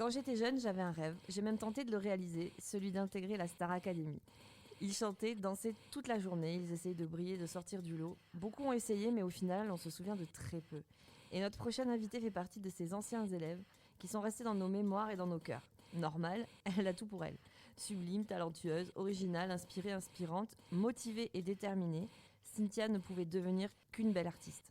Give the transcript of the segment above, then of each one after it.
Quand j'étais jeune, j'avais un rêve. J'ai même tenté de le réaliser, celui d'intégrer la Star Academy. Ils chantaient, dansaient toute la journée, ils essayaient de briller, de sortir du lot. Beaucoup ont essayé, mais au final, on se souvient de très peu. Et notre prochaine invitée fait partie de ces anciens élèves qui sont restés dans nos mémoires et dans nos cœurs. Normale, elle a tout pour elle. Sublime, talentueuse, originale, inspirée, inspirante, motivée et déterminée, Cynthia ne pouvait devenir qu'une belle artiste.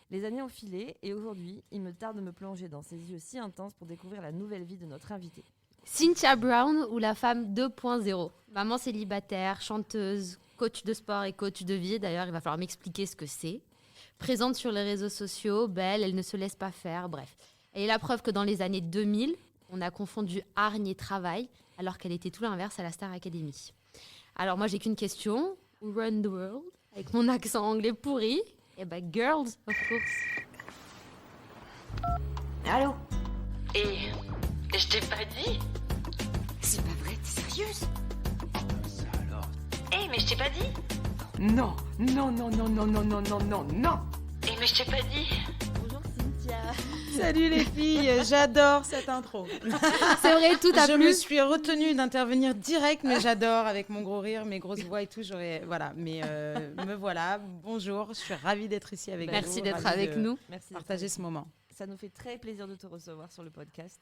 Les années ont filé et aujourd'hui, il me tarde de me plonger dans ses yeux si intenses pour découvrir la nouvelle vie de notre invitée. Cynthia Brown ou la femme 2.0. Maman célibataire, chanteuse, coach de sport et coach de vie. D'ailleurs, il va falloir m'expliquer ce que c'est. Présente sur les réseaux sociaux, belle, elle ne se laisse pas faire, bref. Elle est la preuve que dans les années 2000, on a confondu hargne et travail, alors qu'elle était tout l'inverse à la Star Academy. Alors moi, j'ai qu'une question. Who run the world? Avec mon accent anglais pourri. Eh ben, girls, of course. Allô? Et je t'ai pas dit? C'est pas vrai, t'es sérieuse? Ça alors? Mais je t'ai pas dit? Non, non, non, non, non, non, non, non, non, non! Mais je t'ai pas dit? Bonjour Cynthia. Salut les filles, j'adore cette intro. C'est vrai, tout a Je plu. me suis retenue d'intervenir direct, mais j'adore avec mon gros rire, mes grosses voix et tout. Voilà, mais me voilà. Bonjour, je suis ravie d'être ici avec vous. Merci d'être ravie avec de nous. Merci d'être Partager avec ce nous. moment. Ça nous fait très plaisir de te recevoir sur le podcast,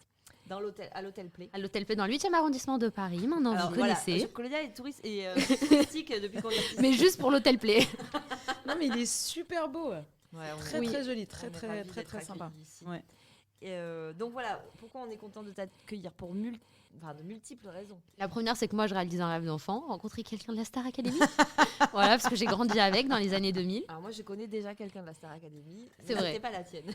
à l'Hôtel Play. À l'Hôtel P dans le 8e arrondissement de Paris, maintenant Alors, vous voilà, connaissez. Claudia est touriste et touristique depuis qu'on est Mais juste pour l'Hôtel Play. Non, mais il est super beau. Très, Oui. très joli, On très, est très, ravis très, d'être très sympa. accueillis ici. Ouais. Et donc voilà, pourquoi on est content de t'accueillir pour de multiples raisons. La première, c'est que moi, je réalise un rêve d'enfant, rencontrer quelqu'un de la Star Academy. Voilà, parce que j'ai grandi avec dans les années 2000. Alors moi, je connais déjà quelqu'un de la Star Academy. C'est mais vrai. C'était pas la tienne.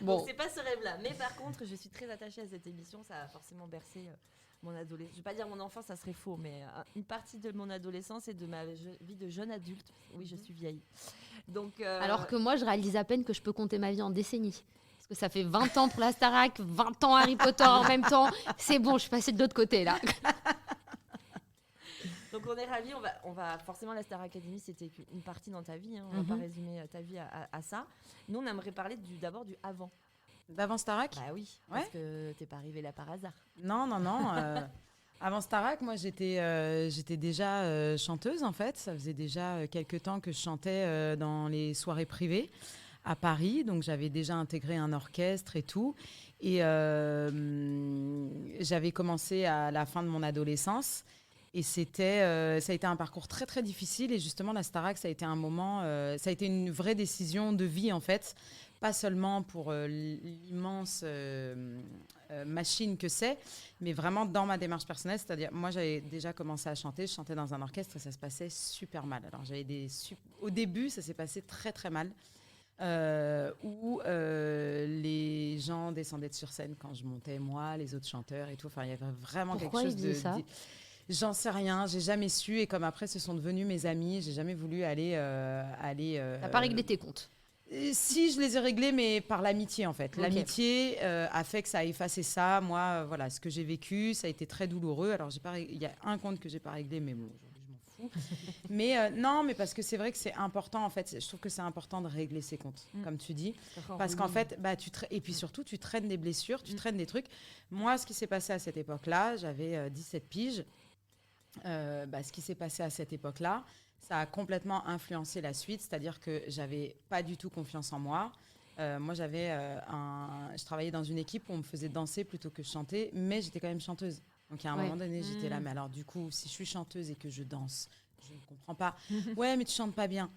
Bon. Donc c'est pas ce rêve-là. Mais par contre, je suis très attachée à cette émission. Ça a forcément bercé mon adolescence. Je vais pas dire mon enfance, ça serait faux, mais une partie de mon adolescence et de ma vie de jeune adulte. Oui, je suis vieille. Donc Alors que moi, je réalise à peine que je peux compter ma vie en décennies. Parce que ça fait 20 ans pour la Starac, 20 ans Harry Potter en même temps. C'est bon, je suis passée de l'autre côté, là. Donc on est ravis, on va forcément la Star Academy, c'était une partie dans ta vie, hein, on va pas résumer ta vie à ça. Nous on aimerait parler d'abord du avant. D'avant Starac? Bah oui, Ouais. parce que t'es pas arrivée là par hasard. Non, non, non. Avant Starac, moi, j'étais déjà chanteuse, en fait. Ça faisait déjà quelques temps que je chantais dans les soirées privées à Paris. Donc, j'avais déjà intégré un orchestre et tout. Et j'avais commencé à la fin de mon adolescence. Et ça a été un parcours très, très difficile. Et justement, la Starac, ça a été un moment... ça a été une vraie décision de vie, en fait. Pas seulement pour l'immense machine que c'est, mais vraiment dans ma démarche personnelle. C'est-à-dire, moi, j'avais déjà commencé à chanter. Je chantais dans un orchestre et ça se passait super mal. Alors, au début, ça s'est passé très, très mal. Où les gens descendaient sur scène quand je montais, moi, les autres chanteurs et tout. Enfin, il y avait vraiment Pourquoi quelque chose ils disaient ça? J'en sais rien, j'ai jamais su. Et comme après, ce sont devenus mes amis, j'ai jamais voulu aller... T'as pas réglé tes comptes. Si, je les ai réglés, mais par l'amitié, en fait. Ok. L'amitié a fait que ça a effacé ça. Moi, voilà, ce que j'ai vécu, ça a été très douloureux. Alors, il y a un compte que j'ai pas réglé, mais bon, aujourd'hui, je m'en fous. Mais non, mais parce que c'est vrai que c'est important, en fait. Je trouve que c'est important de régler ses comptes, comme tu dis. Parce qu'en fait, et puis surtout, tu traînes des blessures, tu traînes des trucs. Moi, ce qui s'est passé à cette époque-là, j'avais 17 piges. Ce qui s'est passé à cette époque-là, ça a complètement influencé la suite, c'est-à-dire que j'avais pas du tout confiance en moi. Moi, je travaillais dans une équipe où on me faisait danser plutôt que chanter, mais j'étais quand même chanteuse. Donc, à un moment donné, j'étais là, mais alors du coup, si je suis chanteuse et que je danse, je ne comprends pas. Ouais, mais tu chantes pas bien.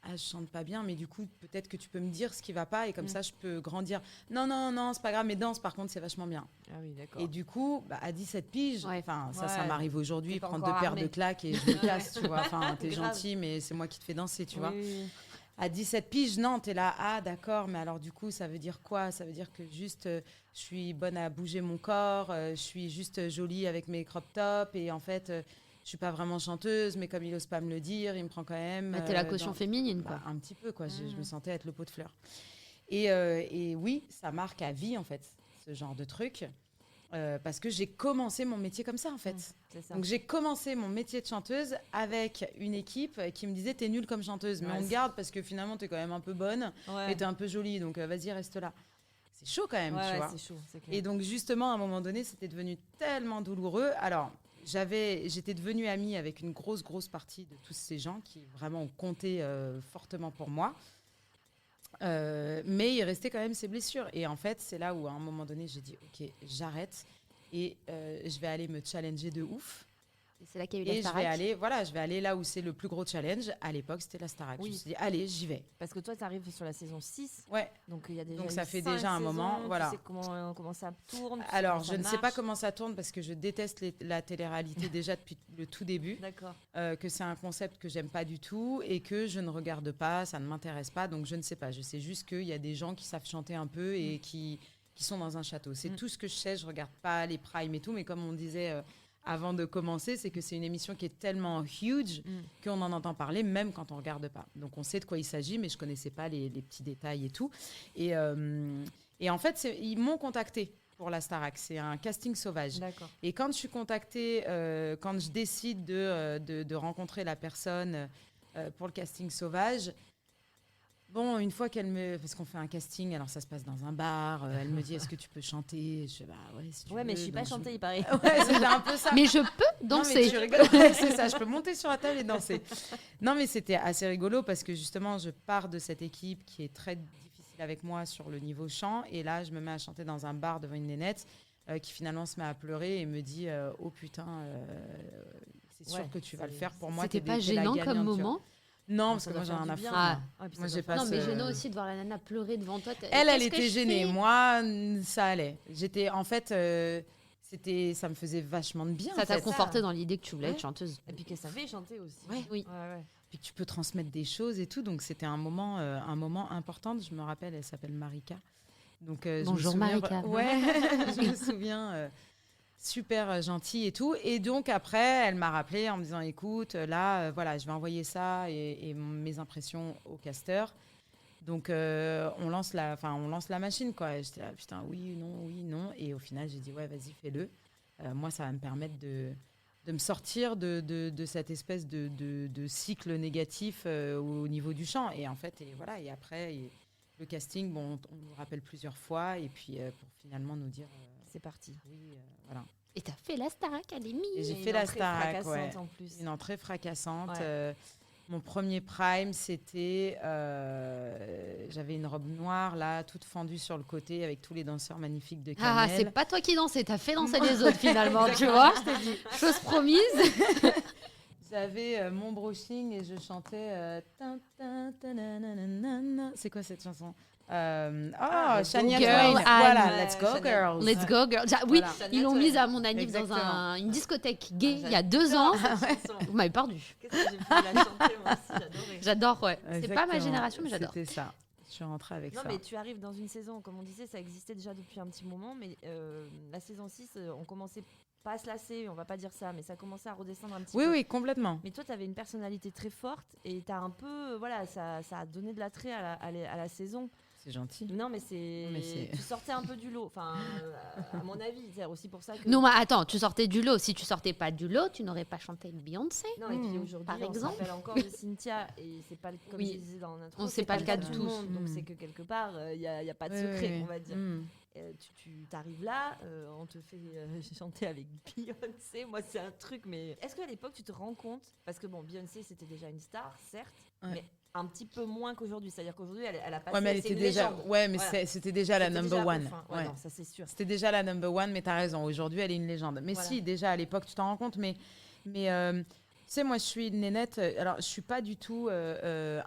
Ah, je chante pas bien, mais du coup, peut-être que tu peux me dire ce qui va pas et comme ça, je peux grandir. Non, non, non, c'est pas grave, mais danse, par contre, c'est vachement bien. Ah oui, d'accord. Et du coup, à 17 piges, ça Ouais. m'arrive aujourd'hui, T'es pas prendre encore 2 paires armée. de claques et je me casse, tu vois. Enfin, t'es Grave. gentil, mais c'est moi qui te fais danser, tu vois. Oui. À 17 piges, non, t'es là, ah d'accord, mais alors du coup, ça veut dire quoi? Ça veut dire que juste, je suis bonne à bouger mon corps, je suis juste jolie avec mes crop tops, et en fait, je suis pas vraiment chanteuse, mais comme il ose pas me le dire, il me prend quand même. T'es la caution féminine, quoi. Un petit peu, quoi. Je me sentais être le pot de fleurs. Et oui, ça marque à vie, en fait, ce genre de truc. Parce que j'ai commencé mon métier comme ça, en fait. C'est ça. Donc, j'ai commencé mon métier de chanteuse avec une équipe qui me disait « T'es nulle comme chanteuse, mais Ouais, on te garde parce que finalement, t'es quand même un peu bonne Ouais. et t'es un peu jolie, donc vas-y, reste là. » c'est chaud quand même, tu vois. c'est chaud, c'est clair. Et donc, justement, à un moment donné, c'était devenu tellement douloureux. Alors, j'étais devenue amie avec une grosse partie de tous ces gens qui vraiment ont compté fortement pour moi. Mais il restait quand même ces blessures. Et en fait, c'est là où, à un moment donné, j'ai dit, OK, j'arrête et je vais aller me challenger de ouf. Et c'est là qu'il y a eu la Et je Starac. vais aller là où c'est le plus gros challenge. À l'époque, c'était la Starac. Oui. Je me suis dit, allez, j'y vais. Parce que toi, tu arrives sur la saison 6. Ouais. Donc, il y a déjà Donc, eu ça fait 5 déjà un saisons, moment, voilà. Tu sais comment ça tourne. tu sais Alors, comment je ça ne sais pas marche. comment ça tourne parce que je déteste la télé-réalité déjà depuis le tout début. D'accord. Que c'est un concept que j'aime pas du tout et que je ne regarde pas, ça ne m'intéresse pas, donc je ne sais pas. Je sais juste qu'il y a des gens qui savent chanter un peu et qui sont dans un château. C'est tout ce que je sais, je regarde pas les primes et tout, mais comme on disait avant de commencer, c'est que c'est une émission qui est tellement huge qu'on en entend parler même quand on regarde pas. Donc on sait de quoi il s'agit, mais je connaissais pas les petits détails et tout. Et en fait, ils m'ont contacté pour la Starac. C'est un casting sauvage. D'accord. Et quand je suis contactée, quand je décide de rencontrer la personne pour le casting sauvage, bon, une fois parce qu'on fait un casting, alors ça se passe dans un bar, elle me dit, est-ce que tu peux chanter? Je fais, bah ouais, si tu Ouais, veux. mais je suis pas Donc, chantée, il paraît. Ouais, c'était un peu ça. Mais je peux Non, mais danser. tu rigoles. Ouais, c'est ça, je peux monter sur la table et danser. Non, mais c'était assez rigolo parce que justement, je pars de cette équipe qui est très difficile avec moi sur le niveau chant. Et là, je me mets à chanter dans un bar devant une nénette qui finalement se met à pleurer et me dit oh putain, c'est sûr que tu vas le faire pour moi. C'était t'es pas t'es la gênant gagnante, comme tu vois. moment. Non, Ah, parce ça que doit moi j'ai faire rien du à bien. foutre. Ah. Ah, et puis Moi, ça j'ai doit pas faire Non, du mais ce- bien. gênant aussi de voir la nana pleurer devant toi. Elle Qu'est-ce que était je gênée. fais Moi, ça allait. J'étais, en fait, ça me faisait vachement de bien. Ça en t'a fait. conforté dans l'idée que tu voulais Ouais. être chanteuse. Et puis qu'elle savait chanter aussi. Ouais. Oui. Ouais. Puis que tu peux transmettre des choses et tout. Donc, c'était un moment important. Je me rappelle, elle s'appelle Marika. Donc, je me Bonjour, souviens- Marika. Ouais, je me souviens. Super gentille et tout. Et donc, après, elle m'a rappelé en me disant, écoute, là, voilà, je vais envoyer ça et mes impressions au casteur. Donc, on lance la machine, quoi. Et j'étais là, putain, oui, non. Et au final, j'ai dit, ouais, vas-y, fais-le. Moi, ça va me permettre de me sortir de cette espèce de cycle négatif au niveau du chant. Et en fait, voilà. Et après, le casting, bon, on nous rappelle plusieurs fois. Et puis, pour finalement nous dire, C'est parti. oui, voilà. Et t'as fait la Star Academy. Et j'ai Et fait une la entrée Starac, fracassante ouais. en plus. Une entrée fracassante. Ouais. Mon premier prime, c'était... j'avais une robe noire, là, toute fendue sur le côté, avec tous les danseurs magnifiques de Ah, Cannelle. c'est pas toi qui dansais, t'as fait danser les autres finalement, tu vois. Chose promise. J'avais mon brushing et je chantais... C'est quoi cette chanson Shania Girl, Twain. I'm- Voilà, Let's Go Chanel. Girls. Let's go, girl. Oui, Voilà. ils l'ont mise à mon anniv dans Exactement. une discothèque gay il y a 2 ans. Vous m'avez perdu. Qu'est-ce que j'ai pu la chanter moi aussi, j'adorais. J'adore, ouais. C'est pas ma Exactement. génération, mais j'adore. C'était ça. Je suis rentrée avec Non, ça. mais tu arrives dans une saison, comme on disait, ça existait déjà depuis un petit moment, mais la saison 6, on commençait pas à se lasser, on va pas dire ça, mais ça commençait à redescendre un petit Oui, peu. oui, complètement. Mais toi, tu avais une personnalité très forte et t'as un peu, voilà, ça a donné de l'attrait à la saison. C'est gentil. Non, mais Mais c'est- tu sortais un peu du lot, enfin, à mon avis, c'est aussi pour ça que. Non, mais attends, tu sortais du lot. Si tu sortais pas du lot, tu n'aurais pas chanté avec Beyoncé. Non, et puis aujourd'hui, Par on se exemple. rappelle encore de Cynthia, et c'est pas comme Oui. je disais dans l'intro, On sait pas le cas de tout le tous. monde, donc Mm. c'est que quelque part, il n'y a pas de Oui, secret, oui, oui. on va dire. Mm. Tu t'arrives là, on te fait chanter avec Beyoncé, moi c'est un truc, mais est-ce qu'à l'époque tu te rends compte, parce que bon, Beyoncé c'était déjà une star, certes, Ouais. mais un petit peu moins qu'aujourd'hui, c'est-à-dire qu'aujourd'hui elle a passé, Ouais, mais elle c'est était une déjà. légende. Ouais, mais Voilà. c'était déjà la C'était number déjà one. ouf, hein. Ouais, Ouais. non, ça c'est sûr. C'était déjà la number one, mais t'as raison. Aujourd'hui, elle est une légende. Mais Voilà. si, déjà à l'époque, tu t'en rends compte. Mais tu sais, moi, je suis une nénette. Alors, je suis pas du tout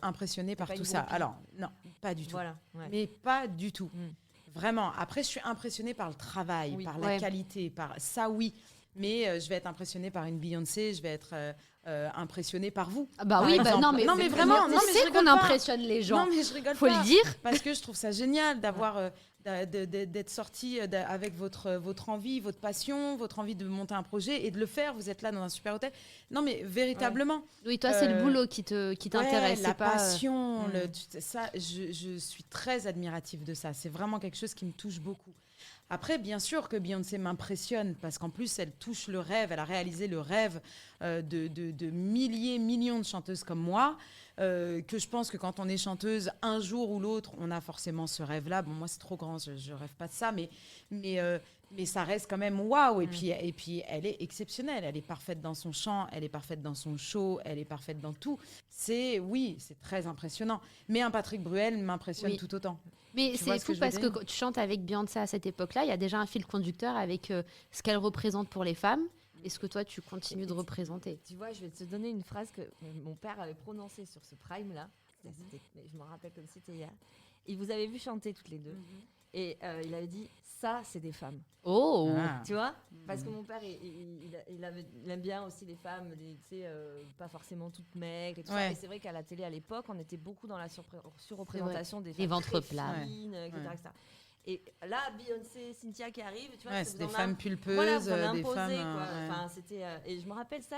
impressionnée par pas tout une ça. groupie. Alors, non, pas du tout. Voilà, ouais. Mais pas du tout. Mm. Vraiment. Après, je suis impressionnée par le travail, Oui. par la Ouais. qualité, par ça, oui. Mais je vais être impressionnée par une Beyoncé. Je vais être impressionnée par vous. Ah bah par oui, bah exemple. non, mais non, mais vraiment. tu Non, mais je sais rigole qu'on pas. impressionne les gens. Non, mais je rigole Faut pas. le dire. Parce que je trouve ça génial d'avoir d'être sorti avec votre envie, votre passion, votre envie de monter un projet et de le faire. Vous êtes là dans un super hôtel. Non, mais véritablement. Oui, toi, c'est le Euh, boulot qui t'intéresse. Ouais, la c'est pas, passion, Mm. ça, je suis très admirative de ça. C'est vraiment quelque chose qui me touche beaucoup. Après, bien sûr que Beyoncé m'impressionne parce qu'en plus, elle touche le rêve. Elle a réalisé le rêve de milliers, millions de chanteuses comme moi. que je pense que quand on est chanteuse, un jour ou l'autre, on a forcément ce rêve-là. Bon, moi, c'est trop grand, je rêve pas de ça, mais ça reste quand même waouh. Et puis, elle est exceptionnelle. Elle est parfaite dans son chant, elle est parfaite dans son show, elle est parfaite dans tout. C'est très impressionnant. Mais un Patrick Bruel m'impressionne tout autant. Mais Tu vois c'est ce que fou je veux parce que dire quand tu chantes avec Beyoncé à cette époque-là, il y a déjà un fil conducteur avec ce qu'elle représente pour les femmes et ce que toi, tu continues de représenter. Tu vois, je vais te donner une phrase que mon père avait prononcée sur ce prime-là. Je me rappelle comme si c'était hier. Et vous avez vu chanter toutes les deux. Et il avait dit, ça, c'est des femmes. Oh Ah. Tu vois, parce que mon père, il aime bien aussi les femmes, tu sais, pas forcément toutes maigres et tout ça. Et c'est vrai qu'à la télé, à l'époque, on était beaucoup dans la surreprésentation des femmes Les ventres très plats. fines, etc., etc. Et là, Beyoncé, Cynthia qui arrive, tu vois, Ouais, ça c'est vous des en femmes pulpeuses, voilà, vous en des imposez, femmes. quoi. Ouais. Enfin, c'était, et je me rappelle ça.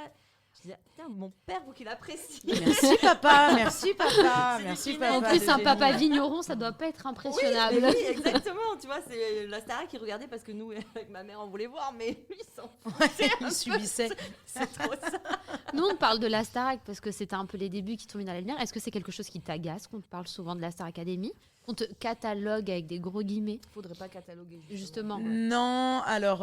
Je disais, putain, mon père, vous qu'il apprécie. Merci papa, merci papa, C'est merci du papa. En pas plus, de un génie. papa vigneron, ça doit pas être impressionnable. Oui, exactement. Tu vois, c'est la Starac qui regardait parce que nous, avec ma mère, on voulait voir, mais lui, il s'en foutait un Il peu. subissait. C'est trop ça. Nous, on parle de la Starac parce que c'était un peu les débuts qui t'ont mis dans la lumière. Est-ce que c'est quelque chose qui t'agace qu'on te parle souvent de la Star Academy, qu'on te catalogue avec des gros guillemets? Faudrait pas cataloguer. Justement. Non, alors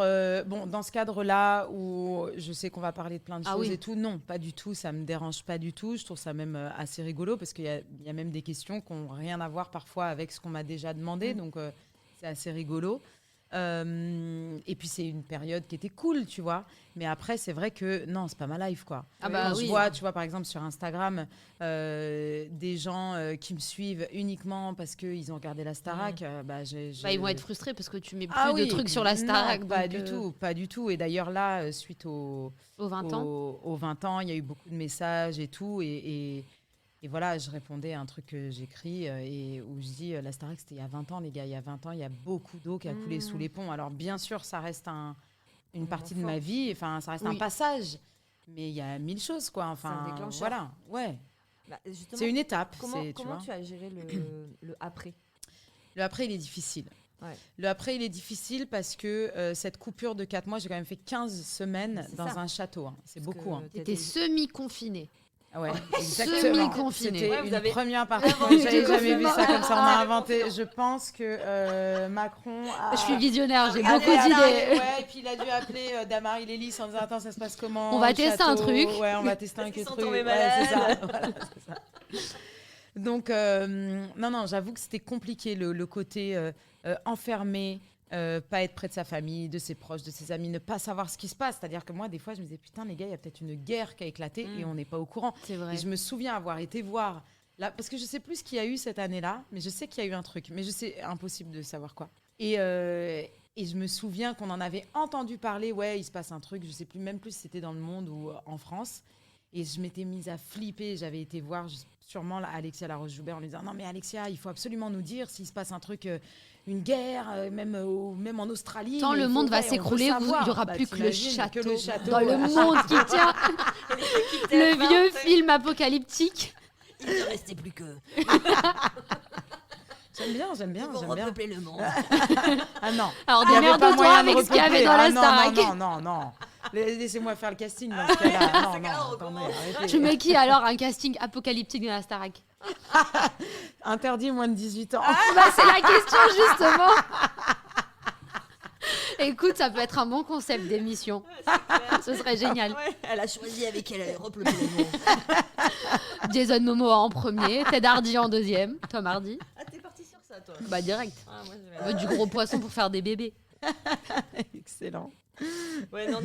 bon, dans ce cadre-là où je sais qu'on va parler de plein de Ah choses oui. et tout, non, pas du tout, ça me dérange pas du tout. Je trouve ça même assez rigolo parce qu'il y a même des questions qui n'ont rien à voir parfois avec ce qu'on m'a déjà demandé, donc c'est assez rigolo. Et puis c'est une période qui était cool, tu vois. Mais après, c'est vrai que non, c'est pas ma life, quoi. Ah bah Quand oui. je vois, tu vois, par exemple sur Instagram, des gens qui me suivent uniquement parce qu'ils ont regardé la Starac, Ils vont être frustrés parce que tu mets plus Ah de oui, trucs sur la Starac. non, pas donc, du tout, pas du tout. Et d'ailleurs là, suite Aux 20 ans. aux 20 ans, il y a eu beaucoup de messages et tout. Et voilà, je répondais à un truc que j'écris et où je dis la Starac, c'était il y a 20 ans, les gars. Il y a 20 ans, il y a beaucoup d'eau qui a coulé sous les ponts. Alors bien sûr, ça reste une partie de ma vie. Enfin, ça reste un passage. Mais il y a 1000 choses, quoi. Enfin, déclencheur. voilà, ouais. Bah, justement, C'est une étape. comment tu vois. tu as géré le après? Le après, il est difficile. Ouais. Le après, il est difficile parce que cette coupure de 4 mois, j'ai quand même fait 15 semaines C'est dans ça. un château. Hein. C'est Parce beaucoup. que Hein. T'étais semi-confiné. Ah ouais, Semi-confiné. C'était Ouais, vous une avez première partie. inventé J'avais le jamais vu ça confinement. comme ça. On a Ah, le inventé. confinement. Je pense que Macron a... Je suis visionnaire, j'ai Allez, beaucoup allez, d'idées. Ouais, et puis il a dû appeler Damary Lélis en disant attends, ça se passe comment On va au tester un château truc. Ouais, on va tester un Parce qu'ils sont truc. tombés Ouais, c'est ça. malades. Voilà, c'est ça. Donc, non, j'avoue que c'était compliqué le côté enfermé. Pas être près de sa famille, de ses proches, de ses amis, ne pas savoir ce qui se passe. C'est-à-dire que moi, des fois, je me disais, putain, les gars, il y a peut-être une guerre qui a éclaté et on n'est pas au courant. C'est vrai. Et je me souviens avoir été voir, là, parce que je sais plus ce qu'il y a eu cette année-là, mais je sais qu'il y a eu un truc, mais je sais, impossible de savoir quoi. Et je me souviens qu'on en avait entendu parler, ouais, il se passe un truc, je sais plus, même plus si c'était dans le monde ou en France. Et je m'étais mise à flipper. J'avais été voir sûrement Alexia Laroche-Joubert en lui disant non mais Alexia, il faut absolument nous dire s'il se passe un truc, une guerre, même en Australie. Tant mais le il faut- monde va ouais, on veut s'écrouler, il savoir. n'y aura Bah, plus que le t'imagines, château, que le château, dans le ouais. monde qui tient. Le vieux film apocalyptique. Il ne restait plus que. J'aime bien. repeupler le monde. Ah non. Alors Il y avait pas démerde-toi moyen de avec ce qu'il y avait repeupler. dans la Ah Starac. non. Laissez-moi faire le casting dans ce cas-là. Non, cas-là, on attendez, recommence. arrêtez. Tu mets qui alors un casting apocalyptique de la Starac? Interdit moins de 18 ans. Bah, c'est la question justement. Écoute, ça peut être un bon concept d'émission. Ce serait génial. Ouais, elle a choisi avec elle allait repeupler le monde. Jason Momoa en premier, Ted Hardy en deuxième, Tom Hardy. Ah, t'es parti sur ça, toi? Bah direct. Ah, moi, On veut du gros poisson pour faire des bébés. Excellent. Ouais, non,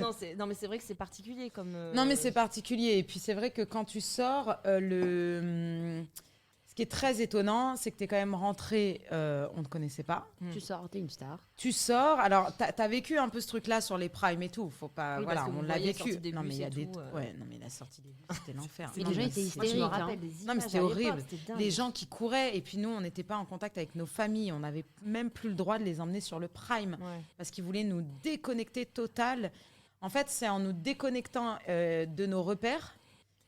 mais c'est vrai que c'est particulier comme. Non, mais c'est particulier. Et puis, c'est vrai que quand tu sors, ce qui est très étonnant, c'est que tu es quand même rentré, on ne te connaissait pas. Tu sors, t'es une star. Tu sors, alors tu as vécu un peu ce truc-là sur les primes et tout. Faut pas, Oui, voilà, parce que on vous l'a voyez vécu. sortie des Non, mais bus il y a et des. tout, Ouais, non, mais la sortie des bus, c'était l'enfer. Mais Non, les gens mais étaient c'est- Moi, je me hystérique, rappelle hein. des Non, mais images c'était à l'époque, horrible. c'était dingue. Les gens qui couraient, et puis nous, on n'était pas en contact avec nos familles. On n'avait même plus le droit de les emmener sur le prime Ouais. parce qu'ils voulaient nous déconnecter total. En fait, c'est en nous déconnectant de nos repères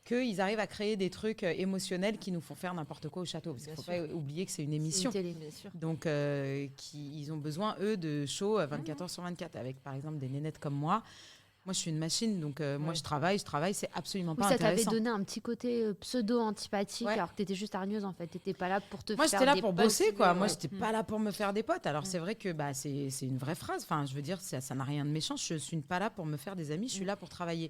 qu'ils arrivent à créer des trucs émotionnels qui nous font faire n'importe quoi au château. Parce qu'il ne faut Bien pas oublier que c'est une C'est émission. une télé. Bien sûr. Donc, ils ont besoin, eux, de shows 24 heures sur 24, avec par exemple des nénettes comme moi. Moi, je suis une machine, donc moi, je travaille, c'est absolument Oui, pas ça t'avait intéressant. donné un petit côté pseudo-antipathique, Ouais. alors que t'étais juste hargneuse en fait. T'étais pas là pour te Moi, faire j'étais là des pour potes. bosser, quoi. Moi, Ouais. j'étais pas là pour me faire des potes. Alors, c'est vrai que c'est une vraie phrase. Enfin, je veux dire, ça n'a rien de méchant. Je suis pas là pour me faire des amis. Je suis là pour travailler.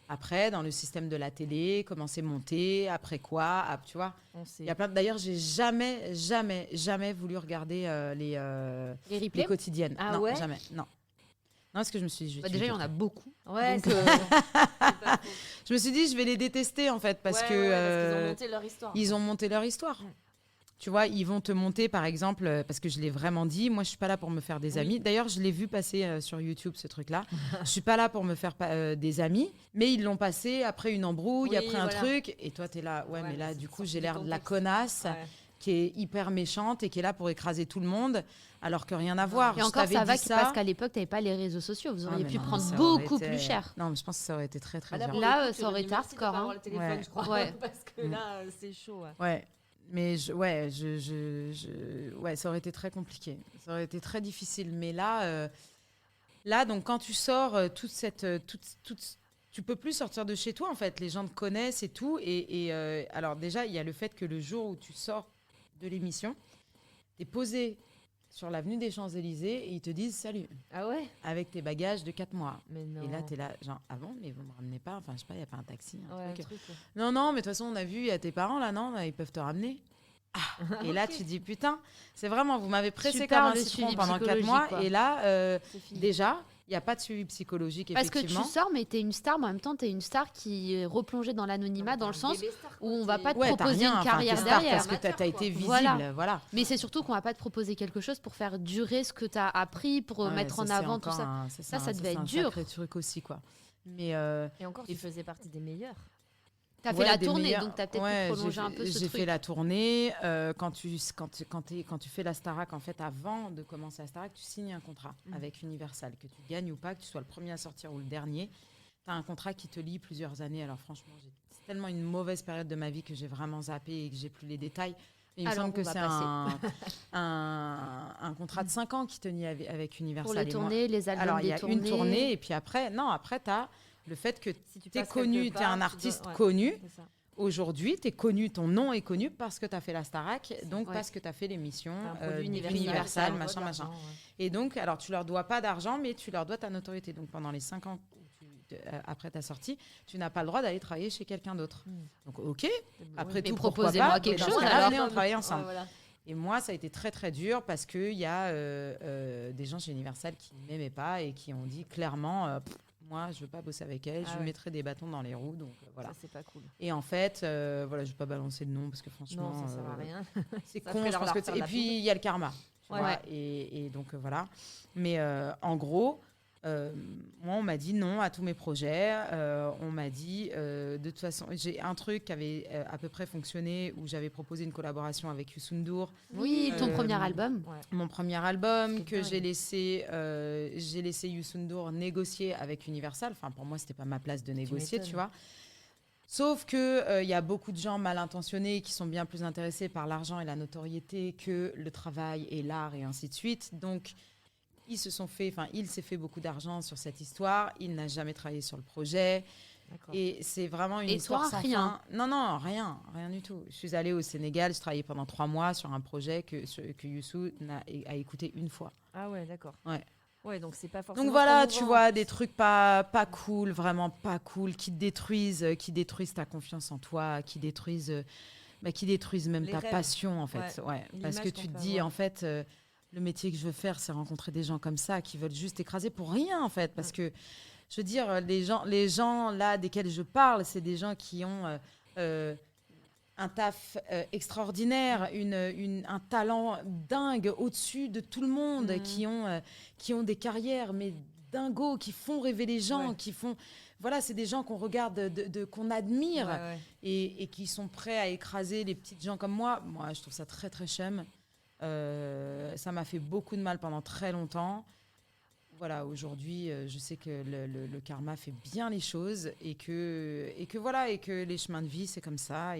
Après, dans le système de la télé, comment c'est monté, après quoi, tu vois. On sait. Il y a plein D'ailleurs, j'ai jamais voulu regarder Les les replays. quotidiennes. Ah non, ouais jamais. Non. Non, parce que je me suis dit, je vais Bah, tuer déjà, il y en a quelqu'un. beaucoup. Ouais, Donc, c'est pas faux. Je me suis dit, je vais les détester, en fait, parce Ouais, que ouais, parce qu'ils ont monté leur histoire. ils ont monté leur histoire. Mm. Tu vois, ils vont te monter, par exemple, parce que je l'ai vraiment dit, moi, je suis pas là pour me faire des Oui. amis. D'ailleurs, je l'ai vu passer sur YouTube, ce truc-là. Je suis pas là pour me faire des amis, mais ils l'ont passé après une embrouille, Oui, après un voilà. truc. Et toi, tu es là, ouais, Ouais, mais là, mais du c'est coup, sorti j'ai du l'air de la contexte. connasse Ouais. qui est hyper méchante et qui est là pour écraser tout le monde, alors que rien à voir. Et Je encore, t'avais ça va dit parce qu'à l'époque, t'avais pas les réseaux sociaux. Vous Ah, auriez mais pu non, prendre ça aurait beaucoup été- plus cher. Non, mais je pense que ça aurait été très, très Ah, là, dur. pour Là, le coup, tu ça aurait aurais dit été merci de hardcore, pas avoir hein. le téléphone, Ouais. je crois. Ouais. Parce que Mm. là, c'est chaud. Ouais. Ouais, mais ouais, ça aurait été très compliqué. Ça aurait été très difficile. Mais là, donc quand tu sors, tu peux plus sortir de chez toi en fait. Les gens te connaissent et tout. Alors déjà, il y a le fait que le jour où tu sors de l'émission, t'es posé sur l'avenue des Champs-Élysées et ils te disent salut Ah ouais. avec tes bagages de 4 mois. Mais non. Et là, t'es là, genre, ah bon, mais vous me ramenez pas. Enfin, je sais pas, il y a pas un taxi, un Ouais, un truc. truc, ouais. Non, non, mais de toute façon, on a vu, il y a tes parents là, non, ils peuvent te ramener. Ah, et là, Ok. tu dis, putain, c'est vraiment, vous m'avez pressé Super, comme un le citron suivi pendant 4 psychologique, mois. quoi. Et là, C'est fini. déjà, il n'y a pas de suivi psychologique, Parce que effectivement. tu sors, mais t'es une star, mais en même temps, t'es une star qui est replongée dans l'anonymat, dans le sens où on va pas te Ouais, t'as proposer rien, une enfin, carrière t'es star derrière. parce que t'as été visible, Voilà. voilà. Mais c'est surtout qu'on va pas te proposer quelque chose pour faire durer ce que t'as appris, pour Ouais, mettre ça, en c'est avant tout encore ça. un- Ça un- devait c'est être un dur. sacré truc aussi, quoi. Mais Et encore, tu faisais partie des meilleurs. T'as fait ouais, la des tournée, meilleurs- donc t'as peut-être ouais, pu prolonger j'ai un peu fait- ce J'ai truc. fait la tournée. Quand tu fais la Starac, en fait, avant de commencer la Starac, tu signes un contrat avec Universal. Que tu gagnes ou pas, que tu sois le premier à sortir ou le dernier. Tu as un contrat qui te lie plusieurs années. Alors franchement, c'est tellement une mauvaise période de ma vie que j'ai vraiment zappé et que j'ai plus les détails. Mais il me Alors, semble que on va c'est un contrat de 5 ans qui te lie avec Universal. Pour les Et moi- tournées, les albums Alors, il y des a tournées. une tournée et puis après, tu as le fait que Si tu tu es passes connu, quelque tu es un part, tu artiste dois- ouais, connu. c'est ça. Aujourd'hui, tu es connu, ton nom est connu parce que tu as fait la Starac, donc Ouais. parce que tu as fait l'émission C'est un produit Universal, universal, machin, de machin. l'argent, ouais. Et donc, alors, tu leur dois pas d'argent, mais tu leur dois ta notoriété. Donc, pendant les 5 ans après ta sortie, tu n'as pas le droit d'aller travailler chez quelqu'un d'autre. Donc, ok, après Mais tout, pourquoi proposez-moi pas, quelque mais dans chose, ce cas-là, alors. venez, on travaille ensemble. Ouais, voilà. Et moi, ça a été très, très dur parce qu'il y a des gens chez Universal qui ne m'aimaient pas et qui ont dit clairement, moi, je veux pas bosser avec elle, Ah je ouais. mettrai des bâtons dans les roues. Donc, voilà. Ça, c'est pas cool. Et en fait, voilà, je vais pas balancer de nom parce que franchement, Non, ça sert à rien. c'est Ça con. ferait Je pense leur que faire et la puis pub. il y a le karma. tu Ouais. vois, Ouais. et donc voilà. Mais en gros, moi, on m'a dit non à tous mes projets. On m'a dit, de toute façon, j'ai un truc qui avait à peu près fonctionné où j'avais proposé une collaboration avec Youssou N'Dour, Oui, ton premier album. Ouais. mon premier album, C'est que dingue. j'ai laissé Youssou N'Dour négocier avec Universal. Enfin, pour moi, c'était pas ma place de négocier, tu m'étonnes. vois. Sauf que il y a beaucoup de gens mal intentionnés qui sont bien plus intéressés par l'argent et la notoriété que le travail et l'art et ainsi de suite. Donc, il s'est fait beaucoup d'argent sur cette histoire. Il n'a jamais travaillé sur le projet. D'accord. Et c'est vraiment une Et histoire toi, sans rien. fin. Non, rien du tout. Je suis allée au Sénégal, je travaillais pendant 3 mois sur un projet que Youssou a écouté une fois. Ah ouais, d'accord. Ouais. Ouais, donc c'est pas forcément. Donc voilà, promouvant. tu vois, des trucs pas cool, vraiment pas cool, qui te détruisent ta confiance en toi, qui détruisent même Les ta rêves. passion, en fait. Ouais. Parce L'image que qu'on tu te peut dis, avoir. en fait, le métier que je veux faire, c'est rencontrer des gens comme ça, qui veulent juste écraser pour rien, en fait. Parce que, je veux dire, les gens là, desquels je parle, c'est des gens qui ont un taf extraordinaire, un talent dingue au-dessus de tout le monde, qui ont des carrières, mais dingos, qui font rêver les gens, Ouais. qui font... Voilà, c'est des gens qu'on regarde, qu'on admire, Ouais, ouais. et qui sont prêts à écraser les petites gens comme moi. Moi, je trouve ça très, très chum. Ça m'a fait beaucoup de mal pendant très longtemps. Voilà, aujourd'hui, je sais que le karma fait bien les choses et que les chemins de vie, c'est comme ça.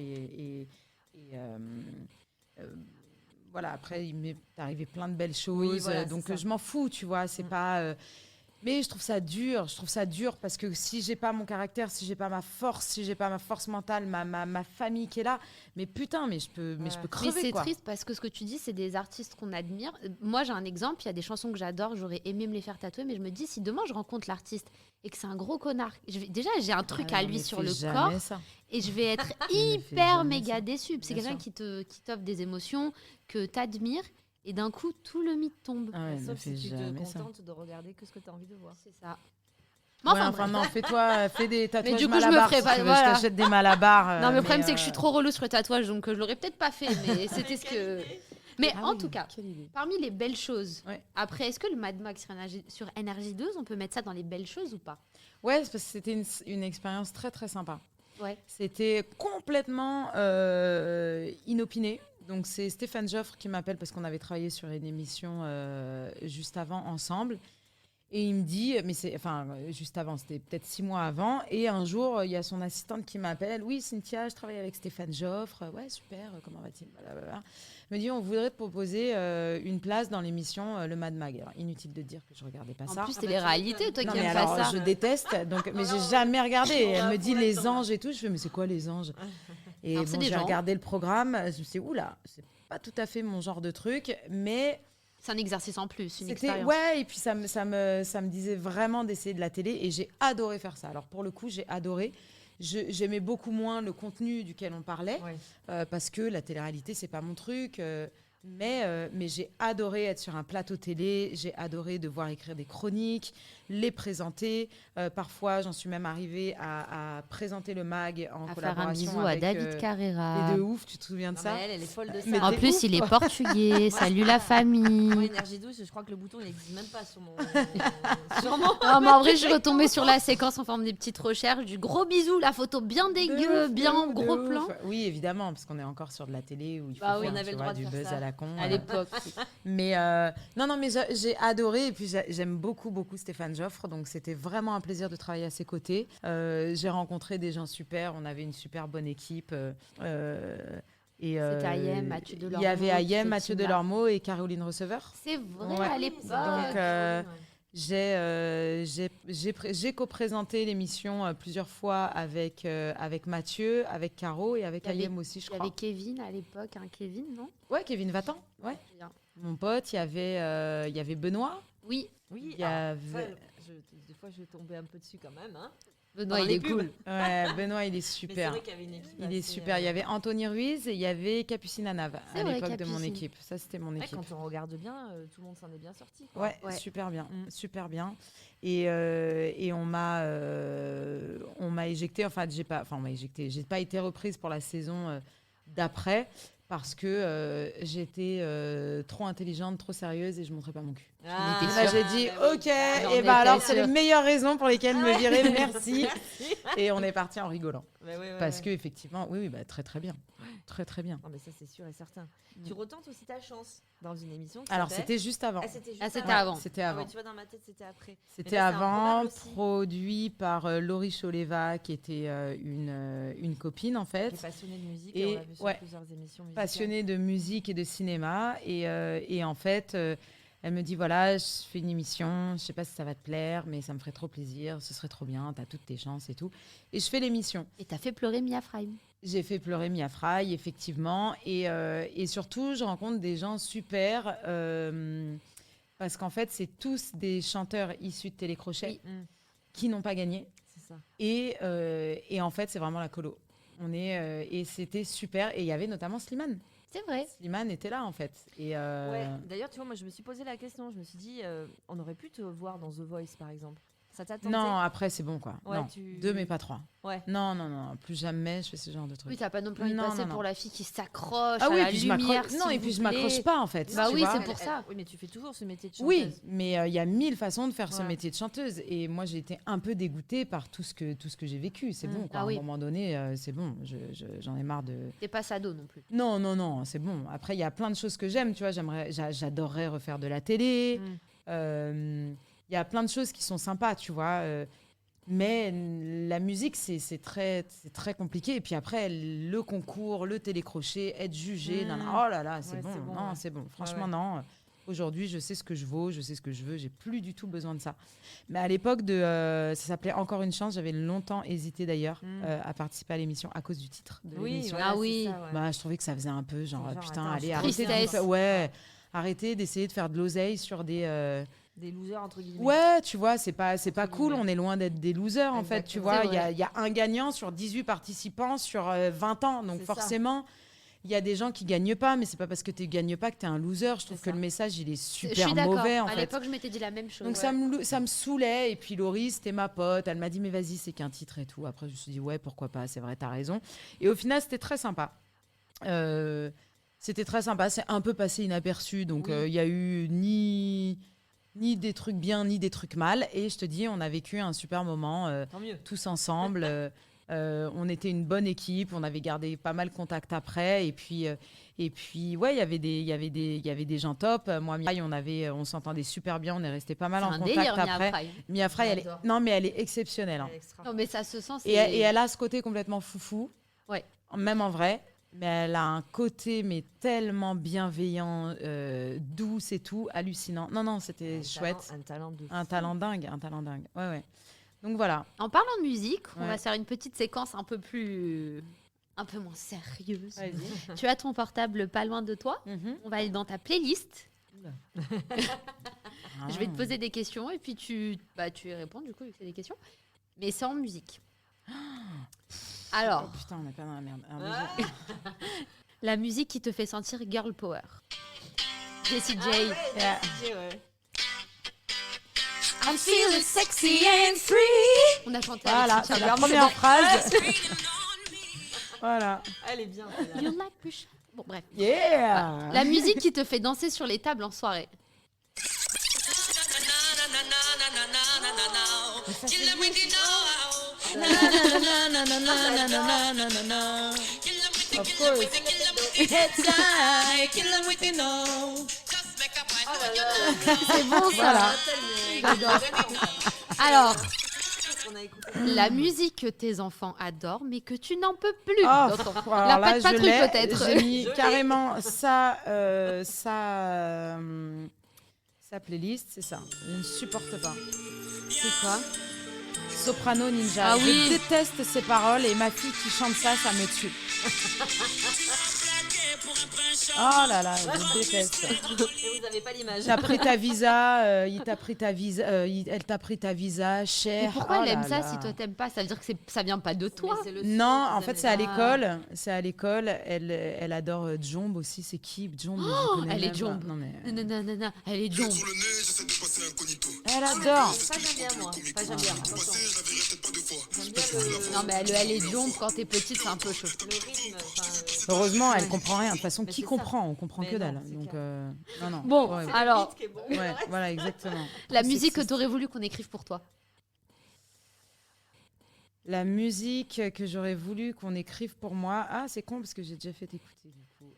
Voilà, après, il m'est arrivé plein de belles choses. Oui, voilà, donc, c'est ça. je m'en fous, tu vois. C'est pas... Mais je trouve ça dur parce que si j'ai pas mon caractère, si j'ai pas ma force, si j'ai pas ma force mentale, ma famille qui est là, mais putain, je peux Mais crever, c'est quoi. triste parce que ce que tu dis, c'est des artistes qu'on admire. Moi, j'ai un exemple, il y a des chansons que j'adore, j'aurais aimé me les faire tatouer, mais je me dis, si demain je rencontre l'artiste et que c'est un gros connard, déjà j'ai un truc Ah à non, lui mais sur fais le jamais corps ça. et je vais être Ne fais hyper jamais méga ça. déçue. C'est Bien quelqu'un sûr. qui t'offre des émotions, que t'admires et d'un coup, tout le mythe tombe. Ah ouais, ne Sauf fais si tu te jamais ça. contentes de regarder que ce que tu as envie de voir. C'est ça. Ouais, Enfin, enfin, bref. non, fais des tatouages du coup, je me malabars, ferai si pas- tu veux, voilà. je t'achète des malabars. Non, mais le problème, c'est que je suis trop relou sur le tatouage, donc je l'aurais peut-être pas fait, mais c'était ce que. Mais Ah en oui, tout cas, quelle idée. parmi les belles choses, Ouais. après, est-ce que le Mad Max sur NRJ2, on peut mettre ça dans les belles choses ou pas? Ouais, c'est parce que c'était une expérience très très sympa. Ouais. C'était complètement inopiné. Donc c'est Stéphane Joffre qui m'appelle parce qu'on avait travaillé sur une émission juste avant ensemble. Et il me dit, juste avant, c'était peut-être 6 mois avant. Et un jour, il y a son assistante qui m'appelle. Oui, Cynthia, je travaille avec Stéphane Joffre. Ouais, super, comment va-t-il? Blablabla. Il me dit, on voudrait te proposer une place dans l'émission Le Mad Mag. Alors, inutile de dire que je regardais pas En ça. plus, c'est les réalités, toi Non, qui mais aimes alors, pas ça. je déteste, donc, mais j'ai jamais regardé. Elle me dit les anges et tout. Je fais, mais c'est quoi les anges? Et Alors, c'est bon, des j'ai gens. regardé le programme. Je me suis dit, oula, c'est pas tout à fait mon genre de truc, mais C'est un exercice en plus, une c'était expérience. ouais. Et puis ça me disait vraiment d'essayer de la télé, et j'ai adoré faire ça. Alors pour le coup, j'ai adoré. J'aimais beaucoup moins le contenu duquel on parlait, Ouais. parce que la télé-réalité, c'est pas mon truc. Mais j'ai adoré être sur un plateau télé, j'ai adoré devoir écrire des chroniques, les présenter. Parfois, j'en suis même arrivée à présenter le mag en À faire un collaboration bisou à avec David Carrera. et de ouf, tu te souviens de Non, ça? mais elle est folle de ça. Mais En t'es plus, ouf, il est quoi. portugais. Salut la Moi, famille. Énergie 12, je crois que le bouton, il n'existe même pas sur mon. sur mon- Non, mais en vrai, je suis retombée sur la séquence en forme des petites recherches. Du gros bisou, la photo bien dégueu, De bien ouf, gros de plan. ouf. Oui, évidemment, parce qu'on est encore sur de la télé où il faut Bah oui, faire, on avait tu le vois, droit de du faire buzz ça. à la con. À l'époque. Mais non, mais j'ai adoré, et puis j'aime beaucoup, beaucoup Stéphane Joffre, donc c'était vraiment un plaisir de travailler à ses côtés. J'ai rencontré des gens super, on avait une super bonne équipe. C'était Ayem, Mathieu Delormeau. Il y avait qui Ayem, fait Mathieu Timba. Delormeau et Caroline Receveur. C'est vrai, Ouais. à l'époque. Donc, j'ai co-présenté l'émission plusieurs fois avec Mathieu, avec Caro et avec Il y avait- Ayem aussi, je Il y crois. avait Kevin à l'époque, un Kevin, non? Ouais, Kevin Vatan, ouais. Bien. Mon pote, il y avait Benoît. Oui, Oui, Il y alors, avait- ça, des fois, je vais tomber un peu dessus quand même. Hein. Benoît, Dans il les est pubs. cool. Ouais, Benoît, il est Mais c'est super. vrai qu'il y avait une équipe Il est assez, super. Il y avait Anthony Ruiz et il y avait Capucine Anav C'est à vrai, l'époque de mon Capucine. équipe. Ça, c'était mon Ouais, équipe. quand on regarde bien, tout le monde s'en est bien sorti. quoi. Ouais, Ouais. super bien, Mm. super bien. Et on m'a éjecté. On m'a éjecté. J'ai pas été reprise pour la saison d'après parce que j'étais trop intelligente, trop sérieuse et je montrais pas mon cul. Ah, étais Là, sûre. j'ai dit bah oui. OK. J'en Et étais bah alors, c'est sûre. les meilleures raisons pour lesquelles me Ouais. virer. Merci. Et on est parti en rigolant Ouais, ouais, ouais, parce ouais. que effectivement, oui, bah, très très bien, très très bien. Non, mais ça, c'est sûr et certain. Mm. Tu retentes aussi ta chance dans une émission. Qui Alors, s'appelle- c'était juste avant. Ah, c'était juste Ah, c'était avant. avant. C'était Ah avant. ouais, tu vois, dans ma tête, c'était après. C'était là, c'est avant, improbable aussi. produit par Laurie Choleva, qui était une copine en Qui est fait, passionnée de musique Et- et on l'a vu sur ouais. plusieurs émissions musicales. passionnée de musique et de cinéma. Et en fait, elle me dit voilà, je fais une émission, je sais pas si ça va te plaire, mais ça me ferait trop plaisir, ce serait trop bien, t'as toutes tes chances et tout. Et je fais l'émission. Et t'as fait pleurer Mia Frame. J'ai fait pleurer Mia Fry, effectivement. Et surtout, je rencontre des gens super. Parce qu'en fait, c'est tous des chanteurs issus de Télécrochet Mm, qui n'ont pas gagné. c'est ça. Et en fait, c'est vraiment la colo. Et c'était super. Et il y avait notamment Slimane. C'est vrai. Slimane était là, en fait. Et Ouais. D'ailleurs, tu vois, moi, je me suis posé la question. Je me suis dit, on aurait pu te voir dans The Voice, par exemple. Ça t'a tenté? non, après, c'est bon, quoi. Ouais, non. tu- 2, mais pas 3. Ouais. Non, plus jamais je fais ce genre de truc. Oui, t'as pas non plus envie de Non, passer non, pour non. la fille qui s'accroche Ah à oui, la puis je lumière. m'accroche. Non, s'il et puis vous je plaît. m'accroche pas, en fait. Bah tu oui, vois. c'est pour ça. Oui, mais tu fais toujours ce métier de chanteuse. Oui, mais il y a 1000 façons de faire ce Ouais. métier de chanteuse. Et moi, j'ai été un peu dégoûtée par tout ce que j'ai vécu. C'est bon, quoi. Ah oui. À un moment donné, c'est bon. J'en ai marre de... T'es pas sado non plus. Non, c'est bon. Après, il y a plein de choses que j'aime, tu vois. J'adorerais refaire de la télé. Il y a plein de choses qui sont sympas, tu vois. Mais la musique, c'est très compliqué. Et puis après, le concours, le télécrochet, être jugé, oh là là, c'est Ouais, bon. c'est bon, Non, ouais. c'est bon. Franchement, ouais. non. Aujourd'hui, je sais ce que je vaux, je sais ce que je veux, j'ai plus du tout besoin de ça. Mais à l'époque ça s'appelait Encore une chance, j'avais longtemps hésité d'ailleurs à participer à l'émission à cause du titre de l'émission. voilà, Ah oui. c'est ça, ouais. Bah, je trouvais que ça faisait un peu genre, Genre, putain, attends, allez, je arrêtez tristesse. arrêtez d'essayer de faire de l'oseille sur des... Des losers, entre guillemets. Ouais, tu vois, c'est pas Entre cool, guillemets. on est loin d'être des losers en fait, tu Exactement. vois. C'est Il y a, vrai. il y a un gagnant sur 18 participants sur 20 ans, donc C'est ça. forcément, il y a des gens qui gagnent pas, mais c'est pas parce que tu gagnes pas que tu es un loser. Je trouve C'est que ça. le message, il est Je super suis d'accord. mauvais en À fait. l'époque, je m'étais dit la même chose. Donc ça me saoulait. Et puis Laurie, c'était ma pote. Elle m'a dit, mais vas-y, c'est qu'un titre et tout. Après, je me suis dit, ouais, pourquoi pas, c'est vrai, t'as raison. Et au final, c'était très sympa. C'était très sympa. C'est un peu passé inaperçu. Donc, il y a eu ni des trucs bien, ni des trucs mal. Et je te dis, on a vécu un super moment Tant mieux. tous ensemble. On était une bonne équipe. On avait gardé pas mal contact après. Et puis ouais, il y avait des gens top. Moi, Mia, on s'entendait super bien. On est resté pas mal C'est en un contact délire, Mia après. Frey. Mia Frey, J'adore. non, mais elle est exceptionnelle. Hein. C'est extra. Non, mais ça se sent. Et elle a ce côté complètement foufou. Ouais. Même en vrai. Mais elle a un côté tellement bienveillant, douce et tout, hallucinant. Non, c'était chouette. Un talent de Un fou. talent dingue, un talent dingue. Ouais. Donc voilà. En parlant de musique, on Ouais. va faire une petite séquence un peu moins sérieuse. Vas-y. Tu as ton portable pas loin de toi. Mhm. On va aller dans ta playlist. Ah. Je vais te poser des questions et puis tu y réponds du coup vu que c'est des questions. Mais c'est en musique. Alors, Oh, putain, on est pas dans la merde. Alors, Ah. déjà- la musique qui te fait sentir girl power. Jessie J. Yeah. Ouais. I'm feeling sexy and free. On a chanté Voilà, avec c'est Richard la Berry, première c'est phrase. Voilà. Elle est bien. bon. celle-là. You like push. Bon, bref. Yeah. La musique qui te fait danser sur les tables en soirée. Of course. C'est bon ça. Voilà. Alors, On a écouté. la musique que tes enfants adorent, mais que tu n'en peux plus. Oh, d'entendre. alors La là, patte patrouille, je l'ai. peut-être. J'ai mis Je l'ai. carrément sa playlist, c'est ça. Je ne supporte pas. C'est quoi? Soprano Ninja. Ah oui. Je déteste ces paroles et ma fille qui chante ça me tue. Oh là là, je déteste. Et vous avez pas l'image. T'as pris ta visa, il t'a pris ta visa, elle t'a pris ta visa, cher. Et pourquoi Oh elle là aime ça là. si toi t'aimes pas? Ça veut dire que ça vient pas de toi. Mais c'est le Non, son en qu'ils fait, aiment c'est à bien. l'école. C'est à l'école. Elle adore Jomb aussi. C'est qui Jomb je connais elle est même pas. Jomb. Non mais. Non, elle est Jomb. Elle adore. Ça, j'aime bien, moi. Pas j'aime bien. Attention. J'aime bien Non, mais elle est Jomb quand t'es petite, c'est un peu chaud. le rythme. enfin, Heureusement, elle comprend rien. De toute façon, Mais qui c'est comprend On comprend Mais que non, dalle. c'est Donc, clair. non. Bon, Ouais, alors, beat qui est bon. ouais, voilà, exactement. la Trop musique que sexiste. t'aurais voulu qu'on écrive pour toi. La musique que j'aurais voulu qu'on écrive pour moi. Ah, c'est con parce que j'ai déjà fait écouter du coup.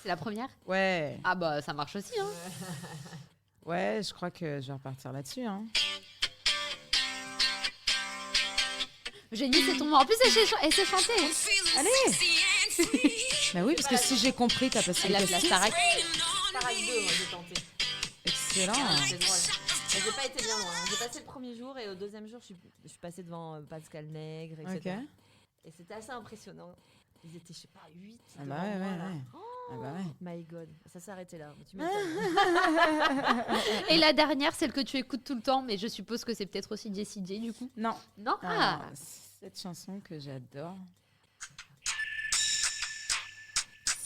C'est la première? Ouais, Ah bah ça marche aussi, hein. ouais, je crois que je vais repartir là-dessus. Hein. Génie, c'est ton mot. En plus, elle sait chanter. Allez. Bah oui, parce que si j'ai compris, t'as passé Elle les a la questions. Starac. Starac 2, moi, j'ai tenté. Excellent. C'est drôle. Mais j'ai pas été bien loin. J'ai passé le premier jour et au deuxième jour, je suis passée devant Pascal Nègre, etc. Ok. Et c'était assez impressionnant. Ils étaient, je sais pas, 8. Ah bah ouais, ouais, ouais. Ah bah ouais. My God. Ça s'est arrêté là. Tu m'étonnes. Et la dernière, celle que tu écoutes tout le temps, mais je suppose que c'est peut-être aussi Jessie J du coup. Non. Non? Ah, Ah, cette chanson que j'adore.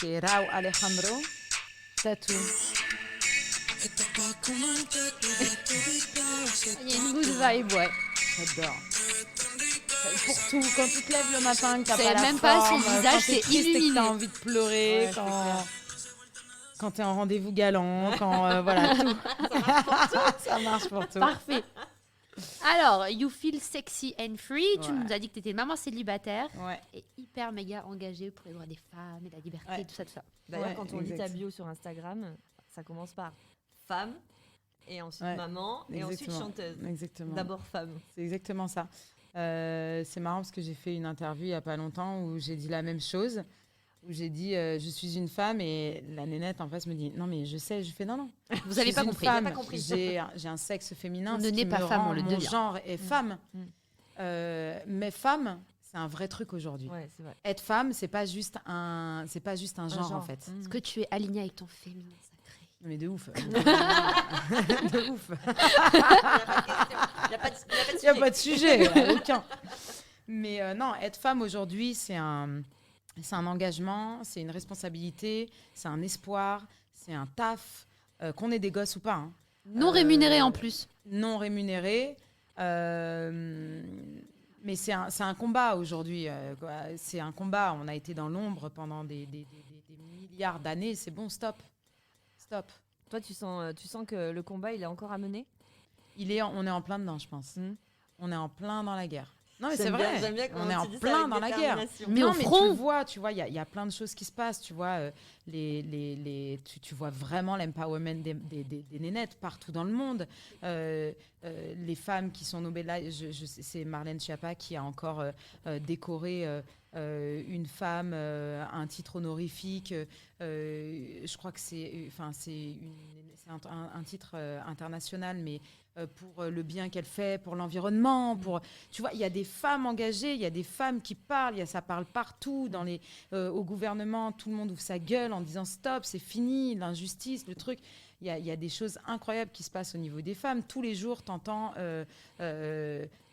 C'est Rao Alejandro. Tattoo. il y a une good vibe, ouais. J'adore. Pour tout, quand tu te lèves le matin, que t'as C'est pas la même pas son forme, visage, quand t'es c'est triste et que illuminé. t'as envie de pleurer, Ouais, c'est quand t'es en rendez-vous galant, quand voilà tout. Ça marche pour tout. Parfait. Alors, You Feel Sexy and Free. Tu Ouais. nous as dit que tu étais une maman célibataire Ouais. et hyper méga engagée pour les droits des femmes et la liberté, Ouais. tout ça, tout ça. D'ailleurs, Ouais, quand on lit exact. ta bio sur Instagram, ça commence par femme, et ensuite Ouais, maman, et ensuite Exactement. chanteuse. Exactement. D'abord femme. C'est exactement ça. C'est marrant parce que j'ai fait une interview il n'y a pas longtemps où j'ai dit la même chose. où j'ai dit je suis une femme et la nénette en face me dit non mais je sais, je fais non. Vous n'avez pas compris. Femme, j'ai un sexe féminin. On ce ne qui naît pas me femme, rend on le mon devient. genre est femme. Mais femme, c'est un vrai truc aujourd'hui. Ouais, c'est vrai. Être femme, c'est pas juste un genre en fait. Est-ce que tu es aligné avec ton féminin sacré? Non, mais de ouf. De ouf. Il n'y a pas de Il n'y a pas de sujet, aucun. Mais non, être femme aujourd'hui, c'est un engagement, c'est une responsabilité, c'est un espoir, c'est un taf, qu'on ait des gosses ou pas. Hein. Non rémunéré en plus. Non rémunéré. Mais c'est un combat aujourd'hui. C'est un combat. On a été dans l'ombre pendant des milliards d'années. C'est bon, stop. Stop. Toi, tu sens que le combat, il est encore à mener? On est en plein dedans, je pense. On est en plein dans la guerre. Non, mais J'aime c'est bien- vrai. j'aime bien On comment est tu en dis ça plein avec dans la guerre. détermination. Mais non, au mais front. tu vois, il y a plein de choses qui se passent. Tu vois, tu vois vraiment l'empowerment des nénettes partout dans le monde. Les femmes qui sont Nobel, c'est Marlène Schiappa qui a encore décoré une femme, un titre honorifique. Je crois que c'est un titre international, mais pour le bien qu'elle fait, pour l'environnement, tu vois, il y a des femmes engagées, il y a des femmes qui parlent, ça parle partout au gouvernement, tout le monde ouvre sa gueule en disant stop, c'est fini, l'injustice, le truc. Il y a des choses incroyables qui se passent au niveau des femmes. Tous les jours, t'entends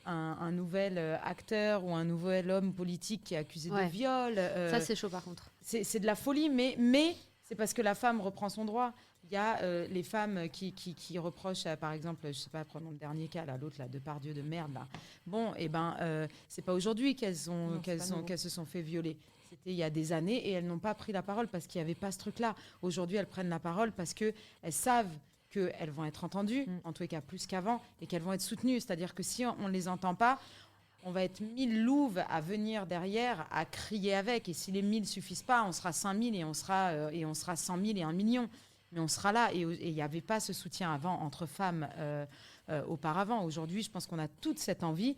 un nouvel acteur ou un nouvel homme politique qui est accusé de viol. Ça, c'est chaud par contre. C'est de la folie, mais c'est parce que la femme reprend son droit. Il y a les femmes qui reprochent, par exemple, je sais pas, prenons le dernier cas, là, l'autre, là, Depardieu de merde, là. Bon, c'est pas aujourd'hui qu'elles se sont fait violer. C'était il y a des années et elles n'ont pas pris la parole parce qu'il n'y avait pas ce truc-là. Aujourd'hui, elles prennent la parole parce qu'elles savent qu'elles vont être entendues, en tous les cas plus qu'avant, et qu'elles vont être soutenues. C'est-à-dire que si on ne les entend pas, on va être 1000 louves à venir derrière, à crier avec. Et si les 1000 suffisent pas, on sera 5000 et on sera 100 000 et 1 million. Mais on sera là. Et il n'y avait pas ce soutien avant entre femmes auparavant. Aujourd'hui, je pense qu'on a toute cette envie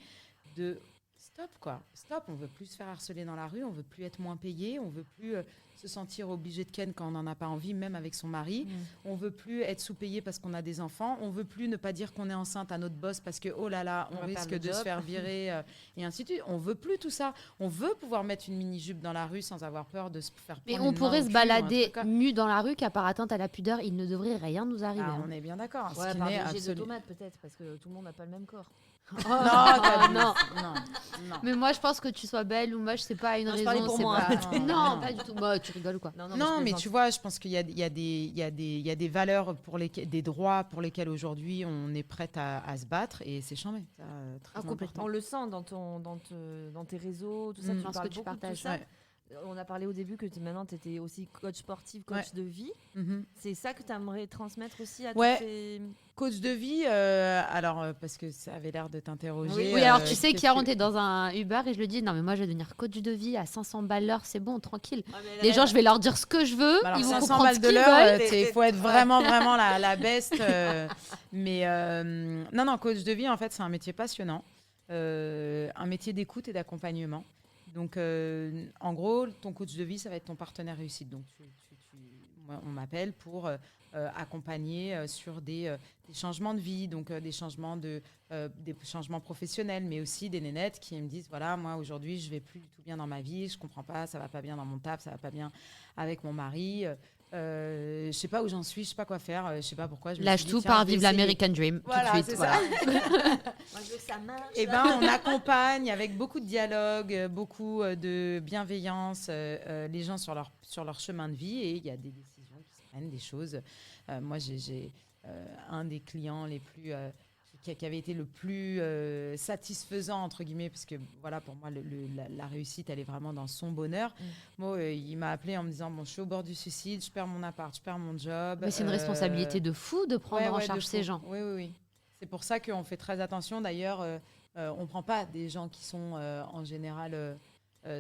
de stop, quoi. Stop, on veut plus se faire harceler dans la rue, on veut plus être moins payé, on veut plus se sentir obligé de ken quand on n'en a pas envie, même avec son mari. On veut plus être sous-payé parce qu'on a des enfants. On veut plus ne pas dire qu'on est enceinte à notre boss parce que, oh là là, on risque de se faire virer et ainsi de suite. On veut plus tout ça. On veut pouvoir mettre une mini-jupe dans la rue sans avoir peur de se faire prendre Mais on une pourrait main se au cul ou un balader truc comme- nu dans la rue qu'à part atteinte à la pudeur, il ne devrait rien nous arriver. Ah, hein. on est bien d'accord. Ce Ouais, qui par n'est des jets de absolu- tomates peut-être, parce que tout le monde n'a pas le même corps. Non, non. non. Mais moi, je pense que tu sois belle ou moche, c'est pas une Non, je raison. parlais pour c'est moi. pas- Non, Non, non. pas du tout. Bah, tu rigoles ou quoi? Non, mais tu vois, je pense qu'il y a des valeurs des droits pour lesquels aujourd'hui on est prête à se battre et c'est chambé. Ça, très important. On le sent dans tes réseaux, tout ça. Mm. Tu Dans ce parles que tu beaucoup de partages. tout ça. Ouais. On a parlé au début que maintenant tu étais aussi coach sportif, coach de vie. Mhm. C'est ça que tu aimerais transmettre aussi à Ouais. toutes ces... Coach de vie, parce que ça avait l'air de t'interroger. Oui, alors tu sais qu'est-ce qu'hier, on que- était dans un Uber et je lui dis non, mais moi, je vais devenir coach de vie à 500 balles l'heure, c'est bon, tranquille. Les gens, je vais leur dire ce que je veux, Bah alors, ils vont 500 comprendre balles ce de qu'ils l'heure, veulent. il faut être vraiment la best. Mais non, coach de vie, en fait, c'est un métier passionnant, un métier d'écoute et d'accompagnement. Donc, en gros, ton coach de vie, ça va être ton partenaire réussite. Donc, moi, on m'appelle pour accompagner sur des changements de vie, donc des changements professionnels, mais aussi des nénettes qui me disent, voilà, moi, aujourd'hui, je vais plus du tout bien dans ma vie, je comprends pas, ça va pas bien dans mon taf, ça va pas bien avec mon mari. Je sais pas où j'en suis, je sais pas quoi faire, je sais pas pourquoi. Je me Lâche suis dit, tout, tiens, par je vais vivre essayer. l'American Dream. Voilà, tout de suite. c'est Voilà. Moi, je veux que ça marche. Eh ben, on accompagne avec beaucoup de dialogue, beaucoup de bienveillance les gens sur leur chemin de vie et il y a des décisions qui se prennent, des choses. Moi, j'ai un des clients les plus qui avait été le plus satisfaisant entre guillemets parce que voilà pour moi la réussite elle est vraiment dans son bonheur. Moi, il m'a appelé en me disant bon je suis au bord du suicide, je perds mon appart, je perds mon job. Mais c'est une responsabilité de fou de prendre en charge de ces fou. gens. Oui. C'est pour ça qu'on fait très attention. D'ailleurs, on ne prend pas des gens qui sont en général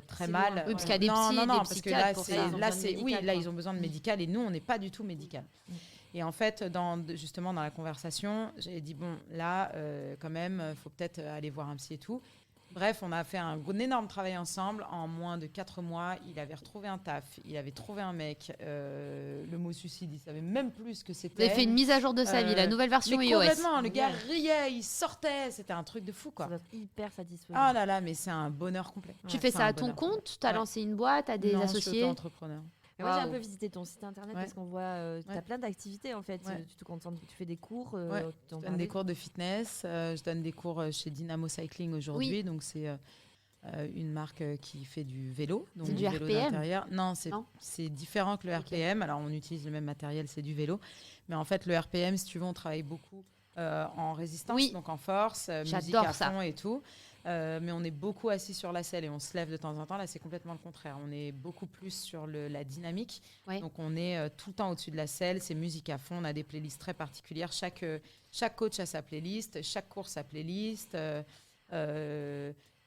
très C'est mal. loin. Oui, parce qu'il y a des non, psys, non, des parce que psychiatres là, pour c'est, ça. Ils ont là, besoin de c'est, oui, médical, là, quoi. ils ont besoin de médical et nous, on n'est pas du tout médical. Et en fait, justement, dans la conversation, j'ai dit, bon, là, quand même, il faut peut-être aller voir un psy et tout. Bref, on a fait un énorme travail ensemble. En moins de 4 mois, il avait retrouvé un taf, il avait trouvé un mec. Le mot suicide, il savait même plus ce que Vous c'était. avez fait une mise à jour de sa vie, la nouvelle version mais iOS. complètement, le gars Ouais. riait, il sortait, c'était un truc de fou, quoi. Ça doit être hyper satisfaisant. Ah là là, mais c'est un bonheur complet. Tu Ouais, fais c'est ça un à ton bonheur. compte? T'as Ouais. lancé une boîte? T'as des Non, je suis associés? auto-entrepreneur. Et moi, j'ai un Waouh. peu visité ton site internet Ouais. parce qu'on voit, tu as Ouais. plein d'activités en fait. Ouais. Tu te concentres, tu fais des cours. Ouais. tu en Je donne parlais. des cours de fitness, je donne des cours chez Dynamo Cycling aujourd'hui. Oui. Donc, c'est une marque qui fait du vélo. Donc C'est du vélo RPM? d'intérieur. Non, Non c'est différent que le Ok. RPM. Alors, on utilise le même matériel, c'est du vélo. Mais en fait, le RPM, si tu veux, on travaille beaucoup en résistance, Oui. donc en force, musique J'adore à ça. fond et tout. Mais on est beaucoup assis sur la selle et on se lève de temps en temps. Là, c'est complètement le contraire. On est beaucoup plus sur la dynamique. Ouais. Donc, on est tout le temps au-dessus de la selle. C'est musique à fond. On a des playlists très particulières. Chaque coach a sa playlist. Chaque course sa playlist.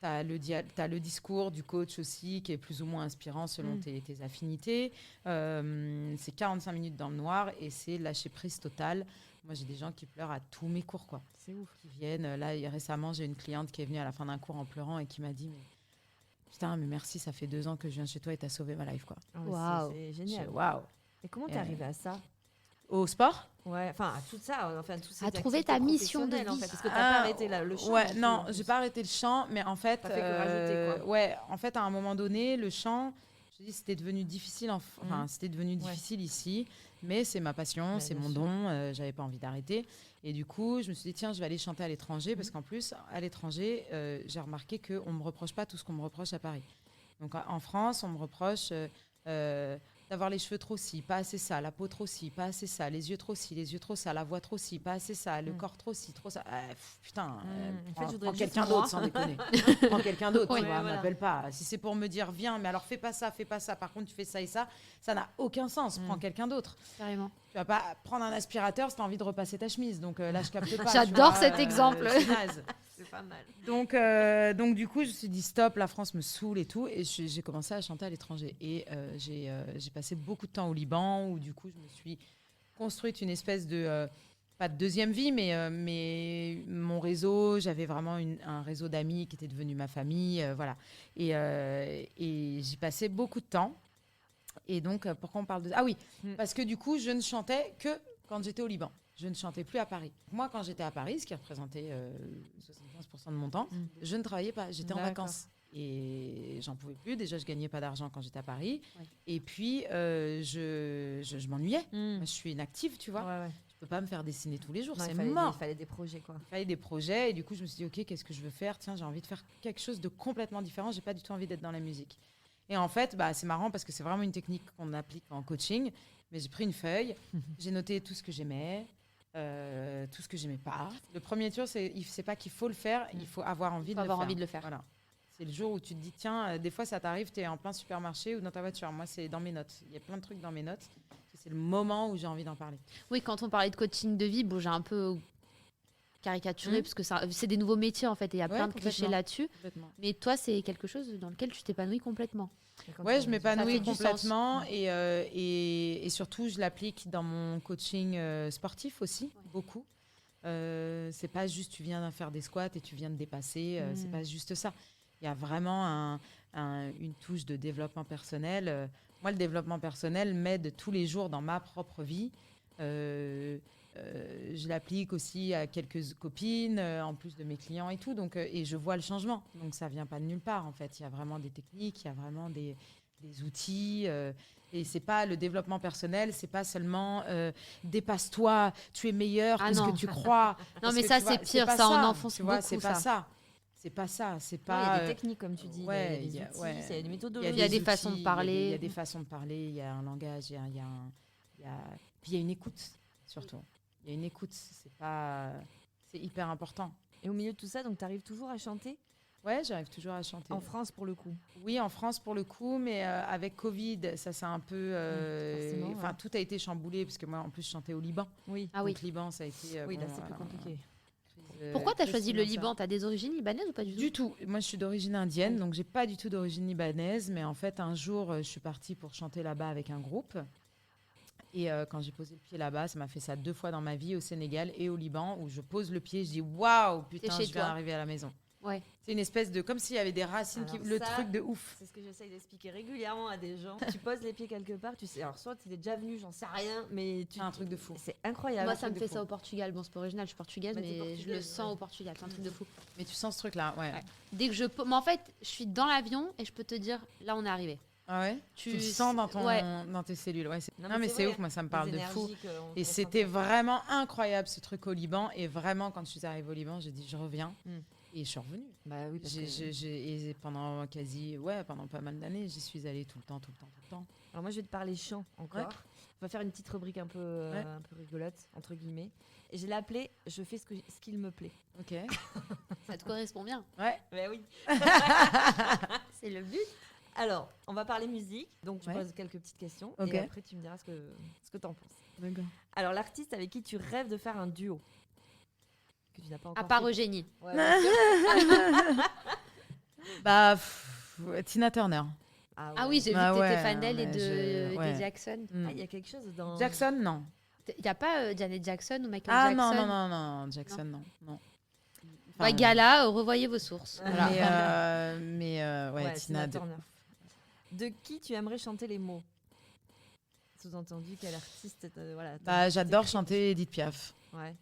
T'as le discours du coach aussi qui est plus ou moins inspirant selon tes affinités. C'est 45 minutes dans le noir et c'est lâcher prise totale. Moi, j'ai des gens qui pleurent à tous mes cours, quoi. C'est ouf. Qui viennent. Là, récemment, j'ai une cliente qui est venue à la fin d'un cours en pleurant et qui m'a dit putain, mais merci, ça fait 2 ans que je viens chez toi et t'as sauvé ma life, quoi. Ah ouais, Waouh. C'est Je génial. fais, waouh. Et comment t'es Et- arrivé à ça? Au sport? Ouais, enfin à tout ça, enfin tous ces À trouver activités ta mission de professionnelles, en vie. fait, parce que t'as pas arrêté le chant. Ouais, plus, non, en j'ai plus. pas arrêté le chant, mais en fait, T'as fait que rajouter, quoi. ouais, en fait, à un moment donné, le chant, je dis, c'était devenu difficile, enfin, c'était devenu Ouais. difficile ici, mais c'est ma passion, Ouais, c'est bien mon sûr. don, j'avais pas envie d'arrêter, et du coup, je me suis dit tiens, je vais aller chanter à l'étranger, parce qu'en plus, à l'étranger, j'ai remarqué que on me reproche pas tout ce qu'on me reproche à Paris. Donc en France, on me reproche d'avoir les cheveux trop si, pas assez ça, la peau trop si, pas assez ça, les yeux trop si, les yeux trop ça, la voix trop si, pas assez ça, le corps trop si, trop ça. Putain, En fait, prends je voudrais juste quelqu'un moi. d'autre sans déconner. Prends quelqu'un d'autre, Ouais, tu vois, voilà. m'appelle pas. Si c'est pour me dire viens, mais alors fais pas ça, par contre tu fais ça et ça n'a aucun sens. Prends quelqu'un d'autre. Carrément. Tu vas pas prendre un aspirateur si t'as envie de repasser ta chemise. Donc là, je capte pas. tu J'adore vois, cet exemple. c'est naze. C'est pas mal. Donc du coup, je me suis dit stop, la France me saoule et tout, et j'ai commencé à chanter à l'étranger. Et j'ai passé beaucoup de temps au Liban, où du coup, je me suis construite une espèce de pas de deuxième vie, mais mon réseau, j'avais vraiment un réseau d'amis qui était devenu ma famille, voilà. Et j'y passais beaucoup de temps. Et donc, pourquoi on parle de... Ah oui, parce que du coup, je ne chantais que quand j'étais au Liban. Je ne chantais plus à Paris. Moi, quand j'étais à Paris, ce qui représentait 75% de mon temps, je ne travaillais pas. J'étais en D'accord. vacances. Et j'en pouvais plus. Déjà, je gagnais pas d'argent quand j'étais à Paris. Ouais. Et puis, je m'ennuyais. Moi, je suis une active, tu vois. Ouais, ouais. Je peux pas me faire dessiner tous les jours. Non, c'est il mort. fallait des projets, quoi. Il fallait des projets. Et du coup, je me suis dit, OK, qu'est-ce que je veux faire? Tiens, j'ai envie de faire quelque chose de complètement différent. J'ai pas du tout envie d'être dans la musique. Et en fait, c'est marrant parce que c'est vraiment une technique qu'on applique en coaching. Mais j'ai pris une feuille, j'ai noté tout ce que j'aimais, tout ce que j'aimais pas. Le premier tour, c'est pas qu'il faut le faire, il faut avoir envie, Faut avoir envie de le faire. Voilà. C'est le jour où tu te dis, tiens, des fois ça t'arrive, tu es en plein supermarché ou dans ta voiture. Moi, c'est dans mes notes. Il y a plein de trucs dans mes notes. C'est le moment où j'ai envie d'en parler. Oui, quand on parlait de coaching de vie, bon, j'ai un peu caricaturé parce que c'est des nouveaux métiers en fait et il y a Ouais, plein de clichés complètement. là-dessus. Complètement. Mais toi, c'est quelque chose dans lequel tu t'épanouis complètement. Et quand Ouais, on- je m'épanouis Ça fait du complètement et surtout, je l'applique dans mon coaching sportif aussi, beaucoup. C'est pas juste tu viens faire des squats et tu viens de dépasser, c'est pas juste ça. Il y a vraiment une touche de développement personnel. Moi, le développement personnel m'aide tous les jours dans ma propre vie. Je l'applique aussi à quelques copines, en plus de mes clients et tout. Donc, et je vois le changement. Donc, ça vient pas de nulle part, en fait. Il y a vraiment des techniques, il y a vraiment des outils. Et c'est pas le développement personnel, c'est pas seulement dépasse-toi, tu es meilleur que ce non. que tu crois. Non, Parce mais que ça, tu vois, c'est pire, pas ça en enfonce tu vois, beaucoup, c'est pas ça. ça. C'est pas ça, c'est Non, il y pas. a des techniques, comme tu dis, ouais, il y a des outils, il y a des il y a méthodologies. Il y a des outils, façons de parler. Il y a des façons de parler, il y a un langage, puis il y a une écoute, surtout. Il y a une écoute, c'est hyper important. Et au milieu de tout ça, donc tu arrives toujours à chanter Ouais, j'arrive toujours à chanter. en France pour le coup. Oui, en France pour le coup, mais avec Covid, ça c'est un peu. forcément, Enfin, ouais. tout a été chamboulé parce que moi, en plus, je chantais au Liban. Oui. Ah oui. Donc, Liban, ça a été. Oui, là bon, c'est plus compliqué. crise, Pourquoi tu as crise choisi le financière. Liban? Tu as des origines libanaises ou pas du tout? Du tout. Moi, je suis d'origine indienne, donc j'ai pas du tout d'origine libanaise. Mais en fait, un jour, je suis partie pour chanter là-bas avec un groupe. Et quand j'ai posé le pied là-bas, ça m'a fait ça 2 fois dans ma vie, au Sénégal et au Liban, où je pose le pied, je dis waouh, putain, chez je viens toi. d'arriver à la maison. Ouais. C'est une espèce de... Comme s'il y avait des racines, Alors le ça, truc de ouf. C'est ce que j'essaye d'expliquer régulièrement à des gens. Tu poses les pieds quelque part, tu sais. Alors, soit tu es déjà venu, j'en sais rien, mais C'est un truc de fou. C'est incroyable. Moi, un ça me truc de fait fou. ça au Portugal. Bon, c'est pas original, je suis portugaise, Bah, t'es mais je portugaise, le sens ouais. au Portugal. C'est un truc de fou. Mais tu sens ce truc-là, ouais. Ouais. Dès que mais en fait, je suis dans l'avion et je peux te dire, là, on est arrivé. Ah ouais tu le sens dans tes cellules. Ouais, Non, non, mais c'est vrai. ouf, moi, ça me Les parle de fou. énergies qu'on Et ressent. c'était vraiment incroyable, ce truc au Liban. Et vraiment, quand je suis arrivée au Liban, j'ai dit, je reviens. Et je suis revenue. Bah oui, parce que... Et pendant pendant pas mal d'années, j'y suis allée tout le temps. Alors moi, je vais te parler chant encore. Ouais. On va faire une petite rubrique un peu rigolote, entre guillemets. Et je l'ai appelée « Je fais ce qu'il me plaît Ok. Ça te correspond bien. Ouais. ». Bah oui. C'est le but. Alors, on va parler musique. Donc, tu Ouais. poses quelques petites questions. Ok. Et après, tu me diras ce que t'en penses. D'accord. Alors, l'artiste avec qui tu rêves de faire un duo que tu n'as pas encore À part fait. Eugénie. Ouais, bien sûr. Bah, Tina Turner. Ah oui, j'ai vu Ah que t'étais ouais, fan d'elle et ouais, de Jackson. Mm. Ah, il y a quelque chose dans... Jackson, non. Il n'y a pas Janet Jackson ou Michael Ah Jackson? non, Jackson, non. Ouais, Gala, revoyez vos sources. Voilà. Mais ouais, Tina. Turner. De qui tu aimerais chanter les mots? Sous-entendu, quel artiste voilà, Bah, j'adore t'écris- chanter Edith Piaf. Ouais.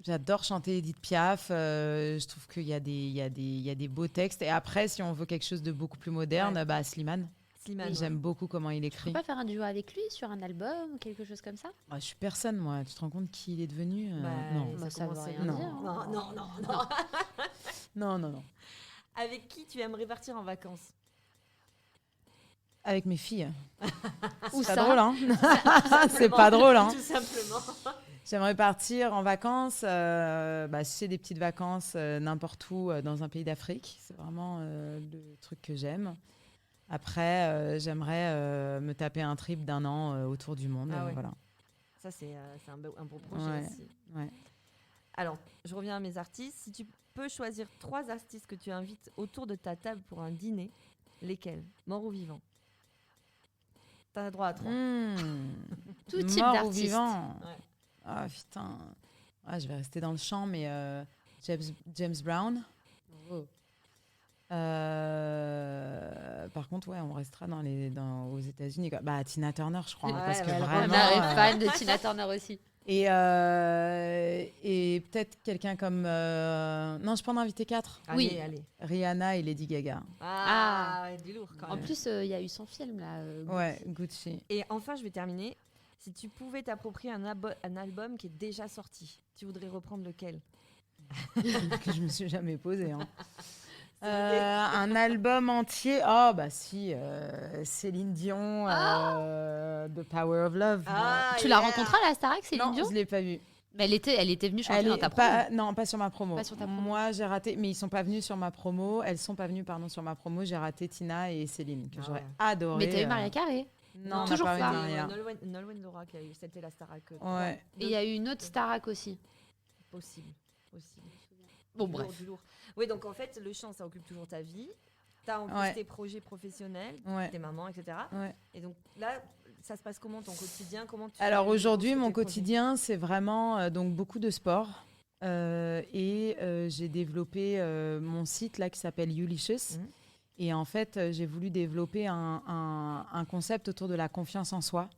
J'adore chanter Edith Piaf. Je trouve qu'il y a des beaux textes. Et après, si on veut quelque chose de beaucoup plus moderne, Ouais. bah, Slimane. Slimane. J'aime beaucoup comment il Tu peux écrit. pas faire un duo avec lui sur un album ou quelque chose comme ça? Ah, je suis personne, moi. Tu te rends compte qui il est devenu Bah, Non. Bah, ça veut commence à- rien Non. dire. Non. Non. Avec qui tu aimerais partir en vacances? Avec mes filles. Où C'est ça? pas drôle, hein. C'est pas drôle, hein. Tout simplement. J'aimerais partir en vacances, si c'est des petites vacances n'importe où dans un pays d'Afrique. C'est vraiment le truc que j'aime. Après, j'aimerais me taper un trip d'1 an autour du monde. Ah ouais. Voilà. Ça, c'est un beau projet Ouais. aussi. Ouais. Alors, je reviens à mes artistes. Si tu peux choisir 3 artistes que tu invites autour de ta table pour un dîner, lesquels? Morts ou vivants? T'as le droit à 3. Tout type Mort ou d'artiste. vivant. Ouais. Ah putain. Ah, je vais rester dans le champ, mais James Brown. Oh. Par contre, ouais, on restera aux États-Unis, quoi. Bah, Tina Turner, je crois, hein, Ouais, parce que ouais, elle vraiment. Ma mère est fan de Tina Turner aussi. Et peut-être quelqu'un comme. Non, je peux en inviter 4. Allez, Oui. allez. Rihanna et Lady Gaga. Ah, ouais, du lourd quand En même. plus, il y a eu son film là. Ouais, Gucci. Et enfin, je vais terminer. Si tu pouvais t'approprier un album qui est déjà sorti, tu voudrais reprendre lequel? Que je me suis jamais posée. Hein. Un album entier. Oh, bah si. Céline Dion, The Power of Love. Tu l'as rencontrée à la Starac, Céline Non, Dion? je l'ai pas vue. Mais elle était venue chanter dans ta promo. Non, pas sur ma promo. Pas sur ta promo. Moi, j'ai raté. Mais ils sont pas venus sur ma promo. Elles sont pas venues, pardon, sur ma promo. J'ai raté Tina et Céline, que Ah j'aurais ouais. adoré. Mais t'as eu Maria Carré. Non, toujours on n'a pas. pas eu Maria. Nolwenn Laura qui a eu, c'était la Starac. Ouais. Et il y a eu une autre Starac aussi. Possible. Bon, Du bref. lourd, du lourd. Oui, donc en fait, le chant, ça occupe toujours ta vie. T'as en plus Ouais. tes projets professionnels, Ouais. tes mamans, etc. Ouais. Et donc là, ça se passe comment ton quotidien? Comment tu Alors fais aujourd'hui, pour mon tes projets? quotidien, c'est vraiment donc beaucoup de sport. J'ai développé mon site là qui s'appelle Ulicious. Mhm. Et en fait, j'ai voulu développer un concept autour de la confiance en soi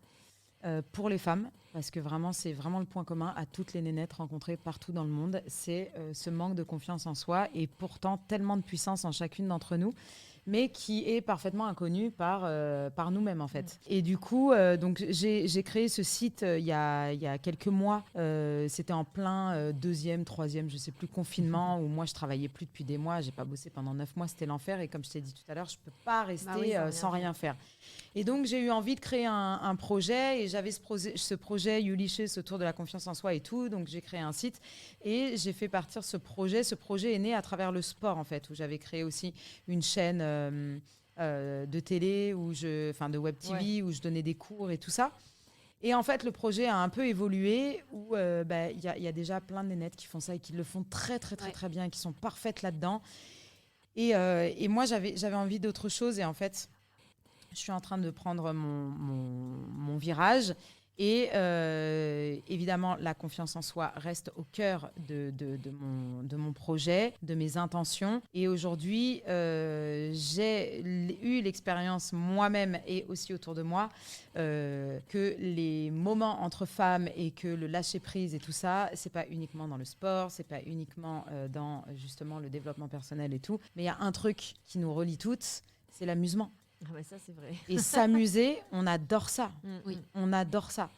pour les femmes. Parce que vraiment, c'est vraiment le point commun à toutes les nénettes rencontrées partout dans le monde. C'est ce manque de confiance en soi et pourtant tellement de puissance en chacune d'entre nous, mais qui est parfaitement inconnu par nous-mêmes en fait. Et du coup, donc j'ai créé ce site il y a quelques mois. C'était en plein 2e, 3e, je sais plus, confinement, où moi je travaillais plus depuis des mois. J'ai pas bossé pendant 9 mois, c'était l'enfer. Et comme je t'ai dit tout à l'heure, je peux pas rester Bah oui, sans rien faire. Et donc j'ai eu envie de créer un projet et j'avais ce projet Ulicious autour de la confiance en soi et tout. Donc j'ai créé un site et j'ai fait partir ce projet. Ce projet est né à travers le sport en fait, où j'avais créé aussi une chaîne de télé, de web TV, où je donnais des cours et tout ça. Et en fait, le projet a un peu évolué, où y a déjà plein de nénettes qui font ça et qui le font très, très, très, très bien, qui sont parfaites là-dedans. Et moi, j'avais envie d'autre chose. Et en fait, je suis en train de prendre mon virage. Et évidemment, la confiance en soi reste au cœur de mon projet, de mes intentions. Et aujourd'hui, j'ai eu l'expérience moi-même et aussi autour de moi que les moments entre femmes et que le lâcher-prise et tout ça, c'est pas uniquement dans le sport, c'est pas uniquement dans justement le développement personnel et tout, mais il y a un truc qui nous relie toutes, c'est l'amusement. Ah bah ça, c'est vrai. Et s'amuser, on adore ça. Oui. On adore ça.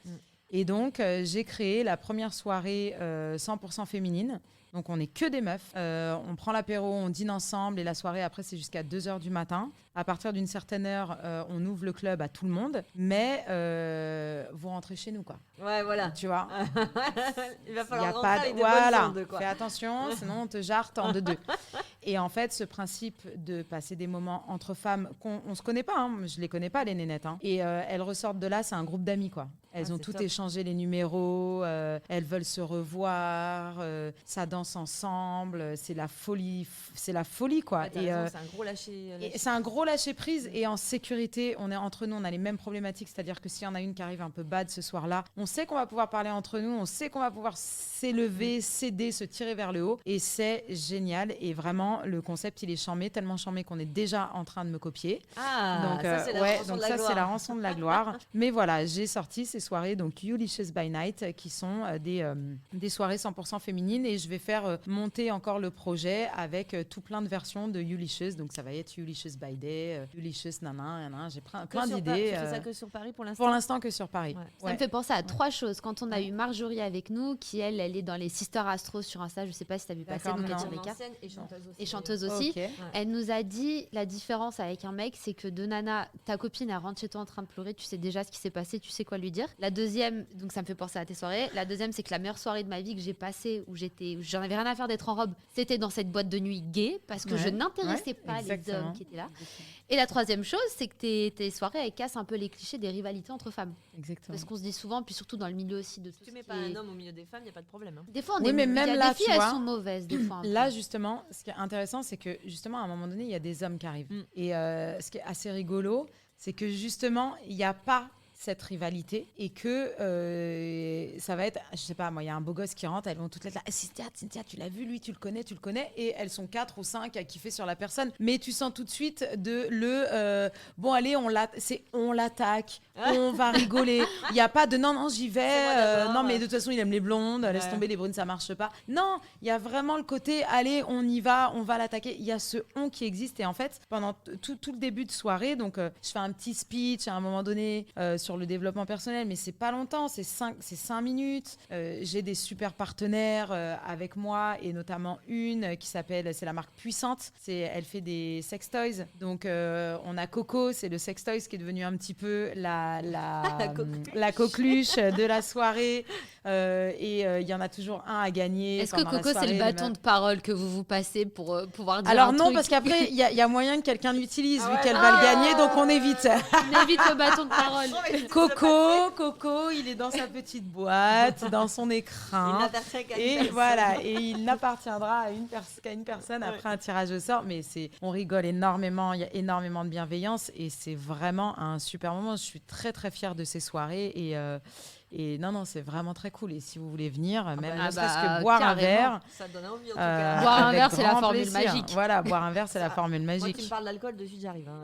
Et donc, j'ai créé la première soirée 100% féminine. Donc, on n'est que des meufs. On prend l'apéro, on dîne ensemble. Et la soirée, après, c'est jusqu'à 2h du matin. À partir d'une certaine heure, on ouvre le club à tout le monde. Mais vous rentrez chez nous, quoi. Ouais, voilà. Tu vois, Il va il y falloir a rentrer pas avec de... des bonnes Voilà, ondes, quoi. fais attention, sinon on te jarte en deux. Et en fait, ce principe de passer des moments entre femmes, on se connaît pas, hein, je les connais pas les nénettes, hein. Et elles ressortent de là, c'est un groupe d'amis, quoi. Elles ont c'est toutes top. échangé les numéros, elles veulent se revoir, ça danse ensemble, c'est la folie, quoi. Ouais, t'as Et, raison, c'est un gros lâcher. et c'est un gros lâcher prise et en sécurité, on est entre nous, on a les mêmes problématiques, c'est-à-dire que s'il y en a une qui arrive un peu bad ce soir-là, on sait qu'on va pouvoir parler entre nous, on sait qu'on va pouvoir s'élever, s'aider, se tirer vers le haut et c'est génial et vraiment le concept il est charmé, tellement charmé qu'on est déjà en train de me copier. Ah, Donc ça, c'est la ouais, rançon donc de la ça gloire. c'est la rançon de la gloire. Mais voilà, j'ai sorti ces soirées donc Youlicious by Night qui sont des soirées 100% féminines et je vais faire monter encore le projet avec tout plein de versions de Youlicious. Donc ça va être Youlicious by Day, Youlicious nanan, j'ai plein Que sur d'idées. Tu fais ça que sur Paris pour l'instant? Pour l'instant que sur Paris. Ouais. Ça me fait penser à 3 choses. Quand on a eu Marjorie avec nous, qui elle est dans les Sister Astro sur Insta, je sais pas si tu as vu passer, D'accord, donc elle non. tire les En cartes. scène et chanteuse aussi. Et chanteuse aussi. Ok. Elle nous a dit la différence avec un mec, c'est que de nana, ta copine elle rentre chez toi en train de pleurer, tu sais déjà ce qui s'est passé, tu sais quoi lui dire. La deuxième, donc ça me fait penser à tes soirées. La deuxième, c'est que la meilleure soirée de ma vie que j'ai passée, où j'en avais rien à faire d'être en robe, c'était dans cette boîte de nuit gay, parce que Ouais. je n'intéressais Ouais, pas les exactement. hommes qui étaient là. Et la troisième chose, c'est que tes soirées, elles cassent un peu les clichés des rivalités entre femmes. Exactement. Parce qu'on se dit souvent, puis surtout dans le milieu aussi de tout Si tu ce mets qui pas est- un homme au milieu des femmes, il n'y a pas de problème. Hein. Des fois, on Oui, est... mais il y a même là, des filles, tu elles vois, sont mauvaises, des fois. un Là, peu. justement, ce qui est intéressant, c'est que justement, à un moment donné, il y a des hommes qui arrivent. Mm. Et ce qui est assez rigolo, c'est que justement, il n'y a pas cette rivalité et que ça va être, je sais pas, moi, il y a un beau gosse qui rentre, elles vont toutes être là, ah, Cynthia, tu l'as vu, lui, tu le connais, et elles sont 4 ou 5 à kiffer sur la personne. Mais tu sens tout de suite bon, allez, on l'attaque, on va rigoler. Il n'y a pas de non, j'y vais, C'est moi d'abord. non, mais de toute façon, il aime les blondes, laisse Ouais. tomber les brunes, ça marche pas. Non, il y a vraiment le côté, allez, on y va, on va l'attaquer. Il y a ce on qui existe et en fait, pendant tout le début de soirée, donc je fais un petit speech à un moment donné sur le développement personnel, mais c'est pas longtemps, c'est 5 minutes. J'ai des super partenaires avec moi et notamment une qui s'appelle, c'est la marque Puissante, elle fait des sex toys. Donc on a Coco, c'est le sex toys qui est devenu un petit peu la coqueluche de la soirée. Et il y en a toujours un à gagner. Est-ce que pendant la Coco, c'est soirée, le les bâton meufs. de parole que vous passez pour pouvoir dire Alors un non, truc parce qu'après, il y a moyen que quelqu'un l'utilise, Ah vu ouais, qu'elle non. va le gagner, donc on évite. On évite le bâton de parole. Coco, il est dans sa petite boîte, dans son Il écrin. n'appartient qu'à une Et personne. voilà, et il n'appartiendra qu'à une personne Ouais. après un tirage au sort. Mais on rigole énormément, il y a énormément de bienveillance et c'est vraiment un super moment. Je suis très très fière de ces soirées et non, c'est vraiment très cool. Et si vous voulez venir, même bah, ne serait-ce bah, que boire un carrément. verre. Ça donne envie en tout cas. Boire un avec verre, c'est la grand formule plaisir. magique. Voilà, boire un verre, c'est la Ça, formule Moi, tu me magique. parles d'alcool, de suite j'arrive. Hein.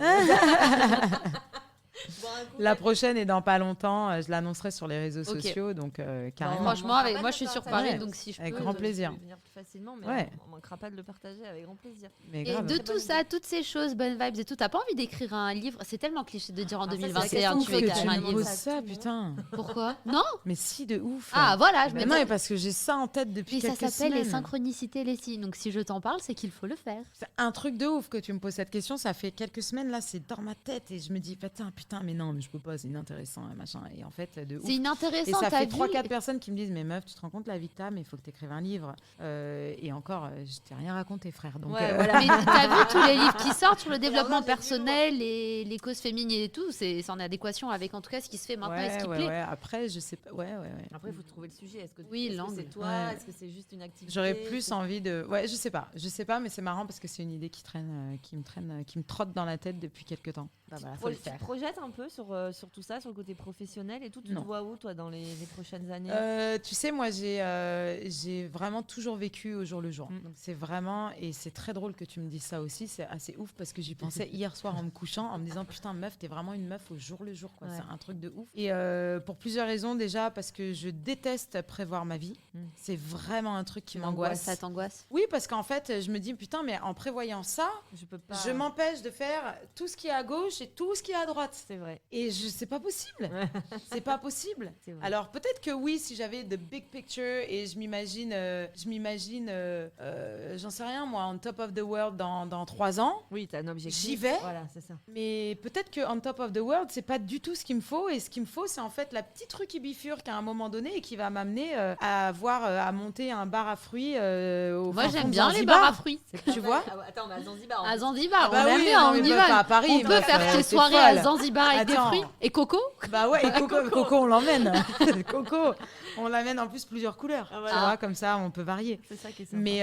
Boire un coup, La ouais. prochaine est dans pas longtemps. Je l'annoncerai sur les réseaux Ok. sociaux, donc carrément. Franchement, On manquera moi, pas je suis de sur le Paris, partager. donc si je Avec peux, grand je- plaisir. Je peux venir plus facilement, mais Ouais. on manquera pas de le partager avec grand plaisir. Mais Et grave. de Très tout bonne ça, toutes ces choses, bonnes vibes et tout, t'as pas envie d'écrire un livre? C'est tellement cliché de dire en Ah, ça, c'est la 2021, question tu que veux tu écrire me un poses. livre. poses ça, putain. Pourquoi? Non? Mais si, de ouf. Ah, voilà, je Mais me non, dis. mais parce que j'ai ça en tête depuis Mais ça quelques s'appelle les semaines. synchronicités, les signes. Donc si je t'en parle, c'est qu'il faut le faire. C'est un truc de ouf que tu me poses cette question. Ça fait quelques semaines, là, c'est dans ma tête. Et je me dis, putain, mais non, mais je peux pas, c'est inintéressant, et machin. Et en fait, de ouf. C'est Et inintéressant, ça t'as fait vu? 3-4 personnes qui me disent, mais meuf, tu te rends compte la vie que t'as, mais il faut que t'écrives un livre. Et encore, je t'ai rien raconté, frère. Donc, Ouais, voilà. Mais t'as vu tous les livres qui sortent sur le développement j'ai vu, personnel et les causes féminines et tout, c'est en adéquation avec en tout cas ce qui se fait maintenant et ce qui plaît. ouais. Après, je sais pas. Ouais. Après, il faut trouver le sujet. Est-ce que Oui, est-ce que l'angle. c'est toi? Ouais. Est-ce que c'est juste une activité? J'aurais plus envie de. Ouais, je sais pas, mais c'est marrant parce que c'est une idée qui me trotte dans la tête depuis quelques temps. bah voilà, faut Pro- le tu te faire. projettes un peu sur tout ça, sur le côté professionnel et tout. Tu te Non. vois où, toi, dans les prochaines années? Tu sais, moi, j'ai vraiment toujours vécu au jour le jour. Donc, c'est vraiment... Et c'est très drôle que tu me dises ça aussi. C'est assez ouf parce que j'y pensais hier soir en me couchant, en me disant, putain, meuf, t'es vraiment une meuf au jour le jour, quoi. Ouais. C'est un truc de ouf. Et pour plusieurs raisons. Déjà, parce que je déteste prévoir ma vie. C'est vraiment un truc qui m'angoisse. Ça t'angoisse? Oui, parce qu'en fait, je me dis, putain, mais en prévoyant ça, Je peux pas. je m'empêche de faire tout ce qui est à gauche et tout ce qui est à droite. C'est vrai. Et c'est pas possible. C'est pas possible. C'est vrai. Alors peut-être que oui, si j'avais the big picture et je m'imagine, j'en sais rien moi, on top of the world dans 3 ans. Oui, t'as un objectif. J'y vais. Voilà, c'est ça. Mais peut-être que on top of the world, c'est pas du tout ce qu'il me faut. Et ce qu'il me faut, c'est en fait la petite truc qui bifurque à un moment donné et qui va m'amener à monter un bar à fruits au Moi, fin fond j'aime de bien les Zanzibar. bars à fruits. Tu vois. Ah ouais, attends, mais à Zanzibar. À Zanzibar, Ah bah on aime oui, bien, non, on mais y pas va. à Paris, On peut meuf, faire tes t'es soirées folle. à Zanzibar avec des Attends. fruits. Et Coco? Bah ouais, et Coco, on l'emmène. Coco, on l'amène en plus plusieurs couleurs. Ah, voilà. Tu vois, comme ça, on peut varier. C'est ça qui est sympa. Mais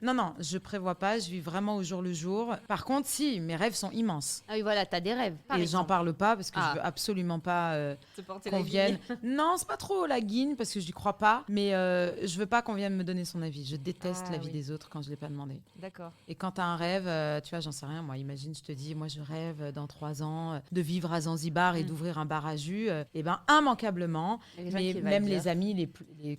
non, je prévois pas, je vis vraiment au jour le jour. Par contre, si, mes rêves sont immenses. Ah oui, voilà, t'as des rêves. par Et j'en exemple. parle pas parce que Ah. je veux absolument pas Se porter qu'on la vienne. guille. Non, c'est pas trop la guine parce que j'y crois pas. Mais je veux pas qu'on vienne me donner son avis. Je déteste Ah, la vie oui. des autres quand je l'ai pas demandé. D'accord. Et quand tu as un rêve, tu vois, j'en sais rien, moi, imagine, je te dis, moi, je rêve dans 3 ans de vivre à Zanzibar et d'ouvrir un bar à jus. Et ben, immanquablement, Il y a des gens mais qui va même le les dire. amis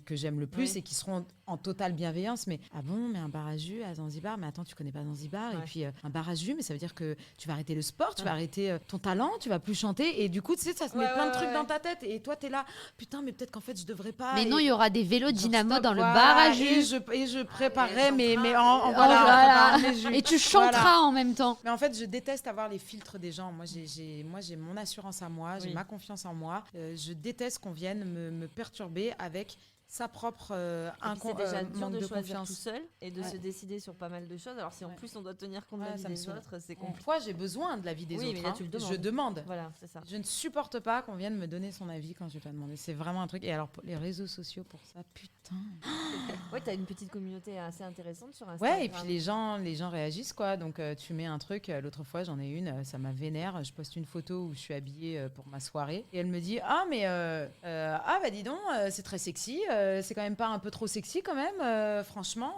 que j'aime le plus Oui. et qui seront en totale bienveillance, mais ah bon, mais un bar à jus à Zanzibar, mais attends, tu connais pas Zanzibar, et Ouais. puis un bar à jus, mais ça veut dire que tu vas arrêter le sport, tu vas arrêter ton talent, tu vas plus chanter, et du coup, tu sais, ça se met Ouais, plein de ouais, trucs ouais. dans ta tête, et toi, t'es là, putain, mais peut-être qu'en fait, je devrais pas. Mais et- non, il y aura des vélos de Genre, dynamo stop, dans le voilà, bar à Et jus. je préparerai, mais mais Oh, voilà, voilà. mes jus. Et tu chanteras Voilà. en même temps. Mais en fait, je déteste avoir les filtres des gens. Moi, j'ai mon assurance à moi, j'ai Oui. ma confiance en moi. Je déteste qu'on vienne me perturber avec sa propre Et puis c'est déjà dur manque de de choisir tout confiance. seul et de Ouais. se décider sur pas mal de choses. Alors si en Ouais. plus on doit tenir compte de Ouais, la vie ça me des saoule. autres, c'est Bon, compliqué. fois, j'ai besoin de la vie des Oui, autres. mais là, hein. tu le Je demandes. demande. Voilà, c'est ça. Je ne supporte pas qu'on vienne me donner son avis quand je vais pas demander. C'est vraiment un truc. Et alors, pour les réseaux sociaux, pour ça, putain. Ouais, t'as une petite communauté assez intéressante sur Instagram. Ouais, et puis les gens réagissent, quoi. Donc, tu mets un truc. L'autre fois, j'en ai une, ça m'a vénère. Je poste une photo où je suis habillée pour ma soirée. Et elle me dit, ah, mais, bah dis donc, c'est très sexy. C'est quand même pas un peu trop sexy, quand même, franchement.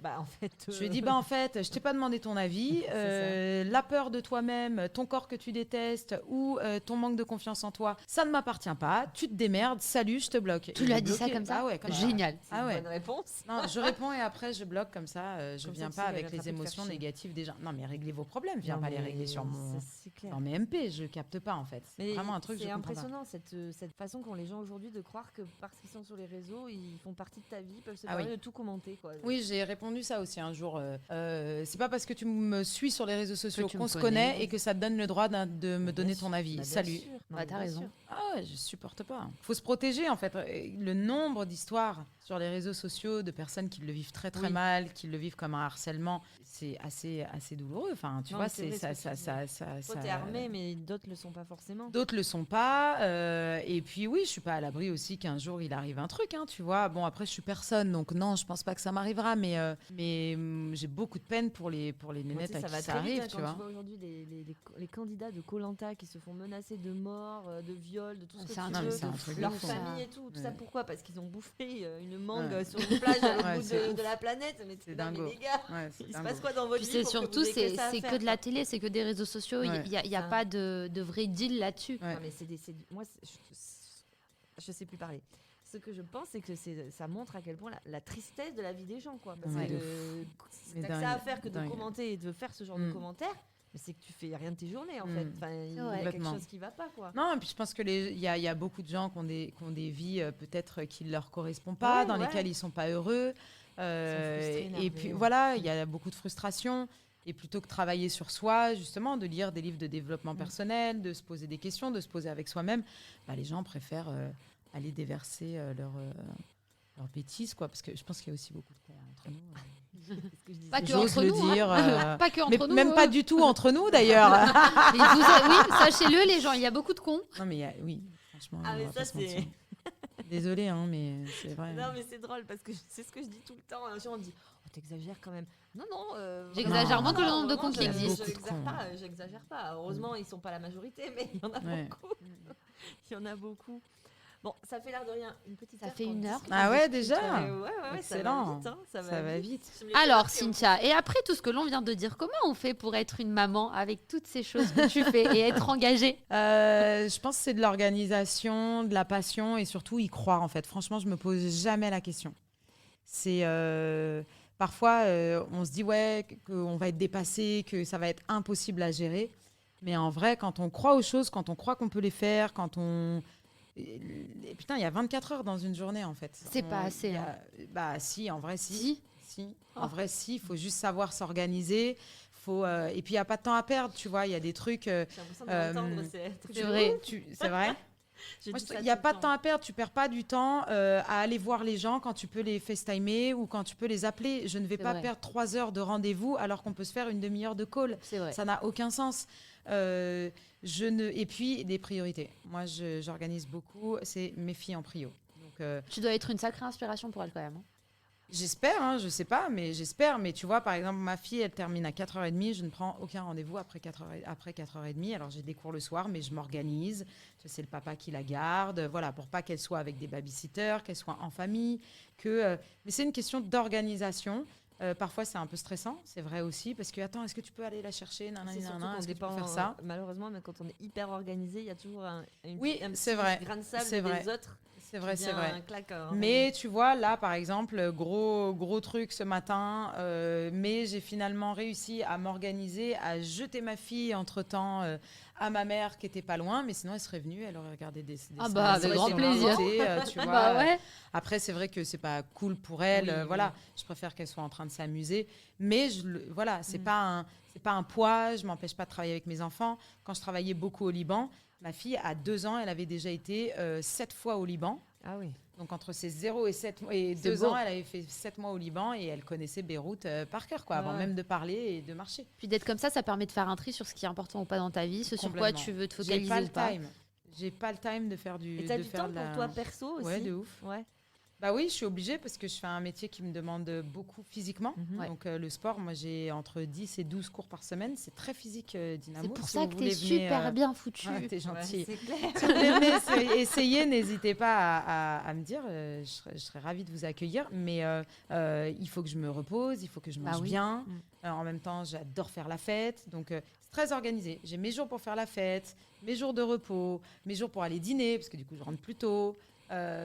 Bah en fait. Je lui ai dit, bah en fait, je t'ai pas demandé ton avis. C'est La peur de toi-même, ton corps que tu détestes ou ton manque de confiance en toi, ça ne m'appartient pas. Tu te démerdes, salut, je te bloque. Tu Et lui as j'ai dit ça bloqué. comme ça? Ah ouais, comme ça. Génial. C'est Ah une ouais. bonne réponse. Non, je réponds et après je bloque comme ça. Je Comme viens ça, pas tu sais, avec elle va les pas te faire émotions chier. négatives des gens. Non, mais réglez vos problèmes. Viens Non, pas les mais régler sur c'est clair. dans mes MP. Je capte pas en fait. C'est Mais vraiment un truc que c'est je comprends pas. impressionnant cette façon qu'ont les gens aujourd'hui de croire que parce qu'ils sont sur les réseaux, ils font partie de ta vie, peuvent se Ah permettre oui. de tout commenter quoi. Oui, j'ai répondu ça aussi un jour. C'est pas parce que tu me suis sur les réseaux sociaux tu qu'on me se connais. connaît et que ça te donne le droit de me donner ton avis. Bah, bien Salut. sûr. Non, Bah, mais t'as bien raison. sûr. Ah ouais, je supporte pas. Faut se protéger en fait. Le nombre d'histoires sur les réseaux sociaux de personnes qui le vivent très très Oui. mal, qui le vivent comme un harcèlement, c'est assez douloureux. Enfin, tu Non, vois, mais c'est c'est vrai ça, ce que tu ça. Toi t'es armé, mais d'autres le sont pas forcément. D'autres le sont pas. Et puis oui, je suis pas à l'abri aussi qu'un jour il arrive un truc, hein, tu vois. Bon, après je suis personne, donc non, je pense pas que ça m'arrivera, mais j'ai beaucoup de peine pour les Moi, tu nénettes sais, à ça qui va ça très vite, arrive, hein, tu quand vois. tu vois aujourd'hui les candidats de Koh-Lanta qui se font menacer de mort, de viol, de tout ce que C'est un tu Non, mais veux, c'est un de truc de leur fou. famille et tout. Tout ça Ouais. pourquoi? Parce qu'ils ont bouffé une mangue Ouais. sur une plage à l'autre Ouais, bout c'est de ouf. la planète. Mais C'est non, mais dingo. les gars, Ouais, c'est il se dingo. passe quoi dans votre Puis vie c'est pour que surtout, vous ayez que c'est ça à c'est faire, que de la quoi. télé, c'est que des réseaux sociaux. Il Ouais. n'y a Ah. pas de vrai deal là-dessus. Ouais. Non, mais moi, je sais plus parler. Ce que je pense, c'est que ça montre à quel point la tristesse de la vie des gens, quoi. Parce Ouais. que Mais t'as que dingue, ça à faire que de dingue. commenter et de faire ce genre de commentaires, mais c'est que tu fais rien de tes journées, en Mm. fait. Enfin, il y a vrai. quelque Complètement. chose qui va pas, quoi. Non, et puis je pense que il y a beaucoup de gens qui ont des vies peut-être qui ne leur correspondent pas, Ouais, dans ouais. lesquelles ils sont pas heureux. frustrés, Et énervés. puis voilà, il y a beaucoup de frustration. Et plutôt que travailler sur soi, justement, de lire des livres de développement personnel, de se poser des questions, de se poser avec soi-même, bah, les gens préfèrent aller déverser leurs bêtises, quoi. Parce que je pense qu'il y a aussi beaucoup de cons entre nous. C'est ce que je disais. Pas que J'ose entre le nous, hein. dire. Pas que Mais entre nous. même pas du tout entre nous, d'ailleurs. Oui, sachez-le, les gens, il y a beaucoup de cons. Non, mais oui, franchement. Ah, on mais va ça, pas se mentir. c'est. Désolée, hein, mais c'est vrai. Non, mais c'est drôle parce que c'est ce que je dis tout le temps. Les gens me disent « Oh, t'exagères quand même. » Non, non. J'exagère moins que le nombre de vraiment, comptes qui existent. J'exagère pas. Heureusement, ils sont pas la majorité, mais il y en a beaucoup. Il y en a beaucoup. Bon, ça fait l'air de rien. Une petite Ça heure fait qu'on une heure. discute. Ah ouais, déjà Ouais, Excellent. ça va vite. Ça va vite. Alors, Cynthia, et après tout ce que l'on vient de dire, comment on fait pour être une maman avec toutes ces choses que tu fais et être engagée? Je pense que c'est de l'organisation, de la passion et surtout y croire en fait. Franchement, je me pose jamais la question. C'est parfois on se dit ouais qu'on va être dépassé, que ça va être impossible à gérer. Mais en vrai, quand on croit aux choses, quand on croit qu'on peut les faire, quand on putain, il y a 24 heures dans une journée en fait. C'est pas assez. Bah si, en vrai si. En vrai si, il faut juste savoir s'organiser. Et puis il y a pas de temps à perdre, tu vois. Il y a des trucs. J'ai l'impression de m'entendre, C'est vrai. C'est vrai. Je dis ça Il n'y a tout pas le de temps à perdre, tu perds pas du temps à aller voir les gens quand tu peux les FaceTimer ou quand tu peux les appeler. Je ne vais C'est pas vrai. perdre 3 heures de rendez-vous alors qu'on peut se faire une demi-heure de call. C'est vrai. Ça n'a aucun sens. Et puis, des priorités. Moi, j'organise beaucoup. C'est mes filles en prio. Donc, Tu dois être une sacrée inspiration pour elle quand même. j'espère, hein, je sais pas, mais j'espère. Mais tu vois, par exemple, ma fille, elle termine à 4h30. Je ne prends aucun rendez-vous après 4h30. Alors, j'ai des cours le soir, mais je m'organise. C'est le papa qui la garde. Voilà, pour pas qu'elle soit avec des babysitters, qu'elle soit en famille. Mais c'est une question d'organisation. Parfois, c'est un peu stressant, c'est vrai aussi, parce que attends, est-ce que tu peux aller la chercher, C'est surtout qu'on est-ce que tu peux dépend, faire ça? malheureusement, mais quand on est hyper organisé, il y a toujours un c'est vrai. grain de sable C'est vrai. des autres. C'est vrai, c'est vrai. Un claque, Mais tu vois, là, par exemple, gros truc ce matin, mais j'ai finalement réussi à m'organiser, à jeter ma fille entre-temps à ma mère qui était pas loin, mais sinon elle serait venue, elle aurait regardé des Ah bah, avec grand plaisir. Tu vois. Bah ouais. Après, c'est vrai que c'est pas cool pour elle, Oui, voilà. Je préfère qu'elle soit en train de s'amuser, mais voilà, c'est pas un poids, je m'empêche pas de travailler avec mes enfants. Quand je travaillais beaucoup au Liban, ma fille, à 2 ans, elle avait déjà été 7 fois au Liban. Ah oui. Donc, entre ses 0 et 2 beau. ans, elle avait fait 7 mois au Liban et elle connaissait Beyrouth par cœur, quoi, avant Ouais. même de parler et de marcher. Puis d'être comme ça permet de faire un tri sur ce qui est important ou pas dans ta vie, ce sur quoi Complètement. tu veux te J'ai focaliser pas ou le pas. time. J'ai pas le time de faire du. Et t'as de du faire temps de pour la- toi perso aussi? Ouais, de ouf. Ouais. Bah oui, je suis obligée parce que je fais un métier qui me demande beaucoup physiquement. Mhm. Ouais. Donc le sport, moi j'ai entre 10 et 12 cours par semaine. C'est très physique, Dynamo. C'est pour Si ça vous que voulez t'es venir, super bien foutu. ouais, t'es Ouais, gentil. c'est clair. Si vous voulez venir essayer, n'hésitez pas à me dire. Je serais ravie de vous accueillir. Mais il faut que je me repose, il faut que je mange oui. bien. Mm. En même temps, j'adore faire la fête. Donc, c'est très organisé. J'ai mes jours pour faire la fête, mes jours de repos, mes jours pour aller dîner, parce que du coup, je rentre plus tôt.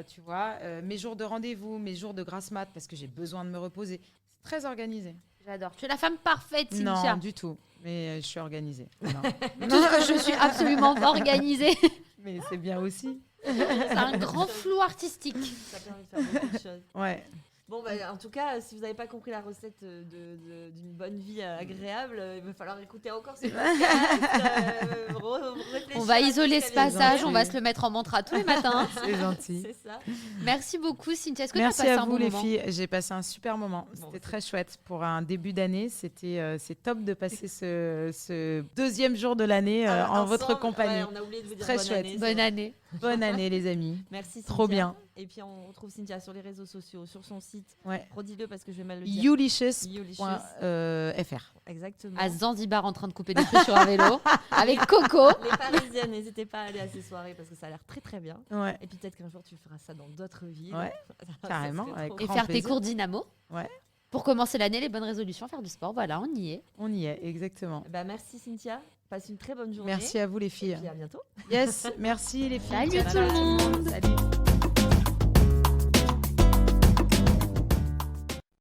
Tu vois, mes jours de rendez-vous, mes jours de grasse mat, parce que j'ai besoin de me reposer. C'est très organisé. J'adore. Tu es la femme parfaite, Cynthia. Non, du tout. Mais je suis organisée. Non. Je suis absolument organisée. Mais c'est bien aussi. C'est un grand flou artistique. Ça permet de faire beaucoup de choses. Ouais. Bon, bah, en tout cas, si vous n'avez pas compris la recette d'une bonne vie agréable, il va falloir écouter encore ce podcast. On va isoler ce passage, gentil. on va se le mettre en mantra tous les matins. C'est gentil. C'est ça. Merci beaucoup, Cynthia. Est-ce que tu as Merci passé à un vous bon les moment? filles, j'ai passé un super moment. Bon, C'était c'est- très chouette pour un début d'année. C'est top de passer ce deuxième jour de l'année en votre compagnie. Ouais, on a oublié de vous dire Très bonne chouette. année. Bonne année. Bonne année les amis. Merci Cynthia. Trop bien. Et puis on retrouve Cynthia sur les réseaux sociaux, sur son site. Ouais. Redis-le parce que je vais mal le dire. Youlicious.fr. Youlicious. Exactement. À Zanzibar en train de couper des fruits sur un vélo avec Coco. Les Parisiennes, n'hésitez pas à aller à ces soirées parce que ça a l'air très très bien. Ouais. Et puis peut-être qu'un jour tu feras ça dans d'autres villes. Ouais, Ça carrément, serait avec trop Et grand faire tes plaisir. cours dynamo. Ouais. Pour commencer l'année, les bonnes résolutions, faire du sport. Voilà, on y est. On y est, exactement. Bah, merci Cynthia. Passe une très bonne journée. Merci à vous les Et filles. puis à bientôt. Yes, merci les filles. Salut tout le monde. Salut.